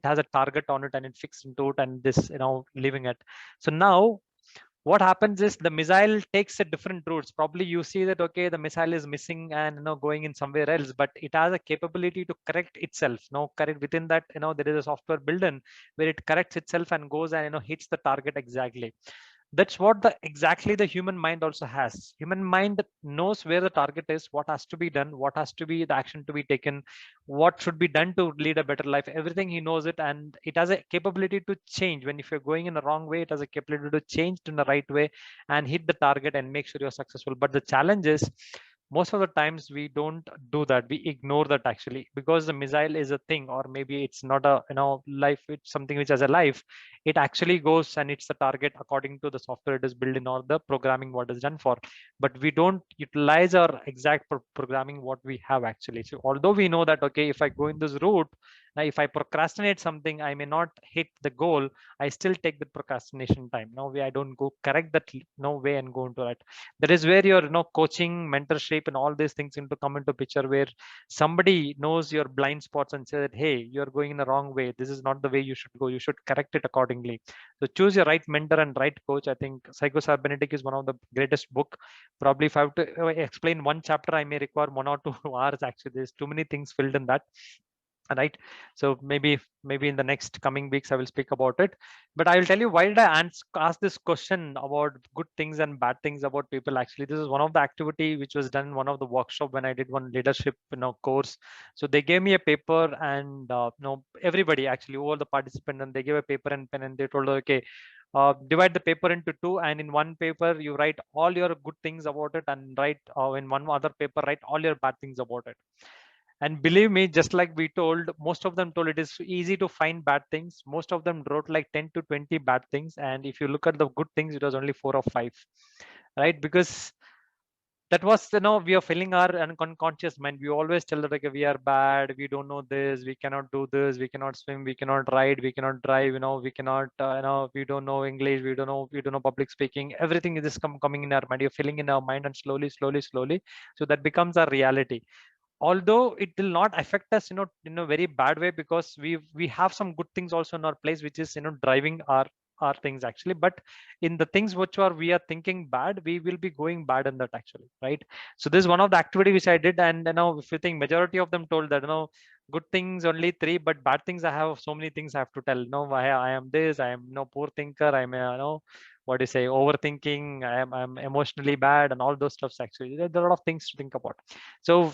has a target on it and it fixed into it and this leaving it. So now what happens is the missile takes a different routes. Probably you see that, okay, the missile is missing and going in somewhere else, but it has a capability to correct itself. Correct within that, there is a software built in where it corrects itself and goes and hits the target exactly. That's what exactly the human mind also has. Human mind knows where the target is, what has to be done, what has to be the action to be taken, what should be done to lead a better life. Everything he knows it, and it has a capability to change. If you're going in the wrong way, it has a capability to change in the right way and hit the target and make sure you're successful. But the challenge is, most of the times we don't do that. We ignore that actually, because the missile is a thing, or maybe it's not a life. It's something which has a life. It actually goes and it's the target according to the software it is built in or the programming what is done for. But we don't utilize our exact programming what we have actually. So although we know that, okay, if I go in this route, now if I procrastinate something, I may not hit the goal. I still take the procrastination time. No way I don't go correct that way and go into that. That is where your coaching, mentorship, and all these things come into picture, where somebody knows your blind spots and say that, hey, you're going in the wrong way. This is not the way you should go. You should correct it accordingly. So choose your right mentor and right coach. I think Psycho Cybernetic is one of the greatest book. Probably if I have to explain one chapter, I may require 1 or 2 hours. Actually, there's too many things filled in that. Right. So maybe in the next coming weeks I will speak about it. But I will tell you why did I ask this question about good things and bad things about people. Actually, this is one of the activity which was done in one of the workshop when I did one leadership course. So they gave me a paper and everybody, actually all the participants, and they gave a paper and pen and they told, okay, divide the paper into 2, and in one paper you write all your good things about it, and write in one other paper write all your bad things about it. And believe me, just like we told, most of them told it is easy to find bad things. Most of them wrote like 10 to 20 bad things. And if you look at the good things, it was only 4 or 5, right? Because that was, we are filling our unconscious mind. We always tell that, okay, we are bad, we don't know this, we cannot do this, we cannot swim, we cannot ride, we cannot drive, we cannot, we don't know English, we don't know public speaking. Everything is just coming in our mind. You're filling in our mind, and slowly. So that becomes our reality. Although it will not affect us in a very bad way, because we have some good things also in our place, which is driving our our things actually, but in the things which we are thinking bad, we will be going bad in that actually, right? So this is one of the activity which I did, and if you think majority of them told that good things only 3, but bad things I have so many things I have to tell. I am this, I am poor thinker, I'm what do you say, overthinking, I'm emotionally bad, and all those stuffs actually. There are a lot of things to think about. So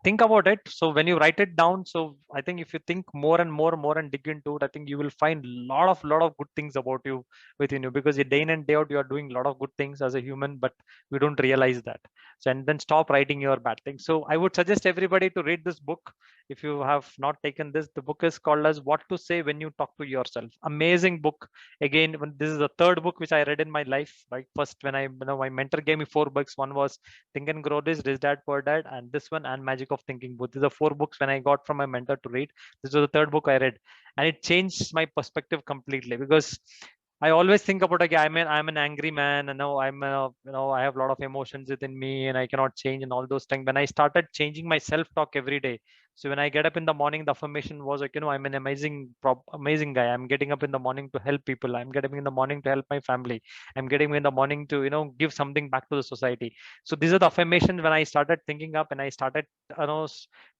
think about it. So when you write it down, so I think if you think more and more and dig into it, I think you will find lot of good things about you within you, because day in and day out you are doing a lot of good things as a human, but we don't realize that. So, and then stop writing your bad things. So I would suggest everybody to read this book. If you have not taken this, the book is called as What to Say When You Talk to Yourself. Amazing book. Again, this is the third book which I read in my life, right? First, when my mentor gave me 4 books. One was Think and Grow Rich Dad Poor Dad, and this one, and Magic of Thinking. Both these are 4 books when I got from my mentor to read. This was the third book I read, and it changed my perspective completely, because I always think about, okay, I'm an angry man, and now I have a lot of emotions within me, and I cannot change, and all those things. When I started changing my self-talk every day, so when I get up in the morning, the affirmation was like, I'm an amazing guy. I'm getting up in the morning to help people. I'm getting in the morning to help my family. I'm getting in the morning to give something back to the society. So these are the affirmations when I started thinking up, and I started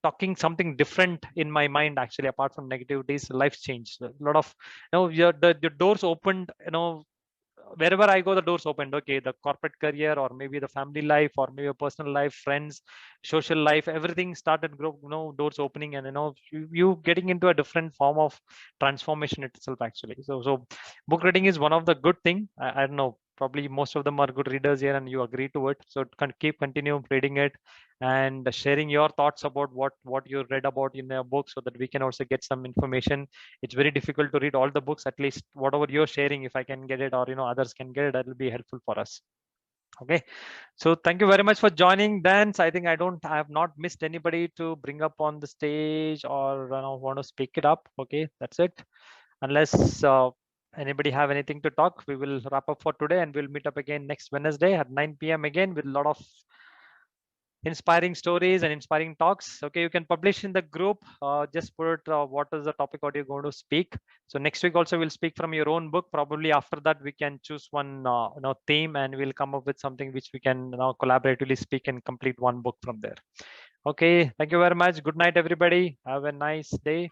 talking something different in my mind actually, apart from negativities. Life changed. A lot of your doors opened, wherever I go, the doors opened. Okay, the corporate career, or maybe the family life, or maybe a personal life, friends, social life, everything started doors opening, and you getting into a different form of transformation itself actually. So book reading is one of the good thing. I don't know, probably most of them are good readers here and you agree to it. So continue reading it and sharing your thoughts about what you read about in a book, so that we can also get some information. It's very difficult to read all the books. At least whatever you're sharing, if I can get it, or others can get it, that will be helpful for us. Okay, so thank you very much for joining. Then I think I have not missed anybody to bring up on the stage, or want to speak it up. Okay, that's it. Unless anybody have anything to talk, we will wrap up for today, and we'll meet up again next Wednesday at 9 p.m. again with a lot of inspiring stories and inspiring talks. Okay, you can publish in the group. Just put what is the topic what you're going to speak. So next week also we'll speak from your own book. Probably after that we can choose one theme, and we'll come up with something which we can collaboratively speak and complete one book from there. Okay, thank you very much. Good night, everybody. Have a nice day.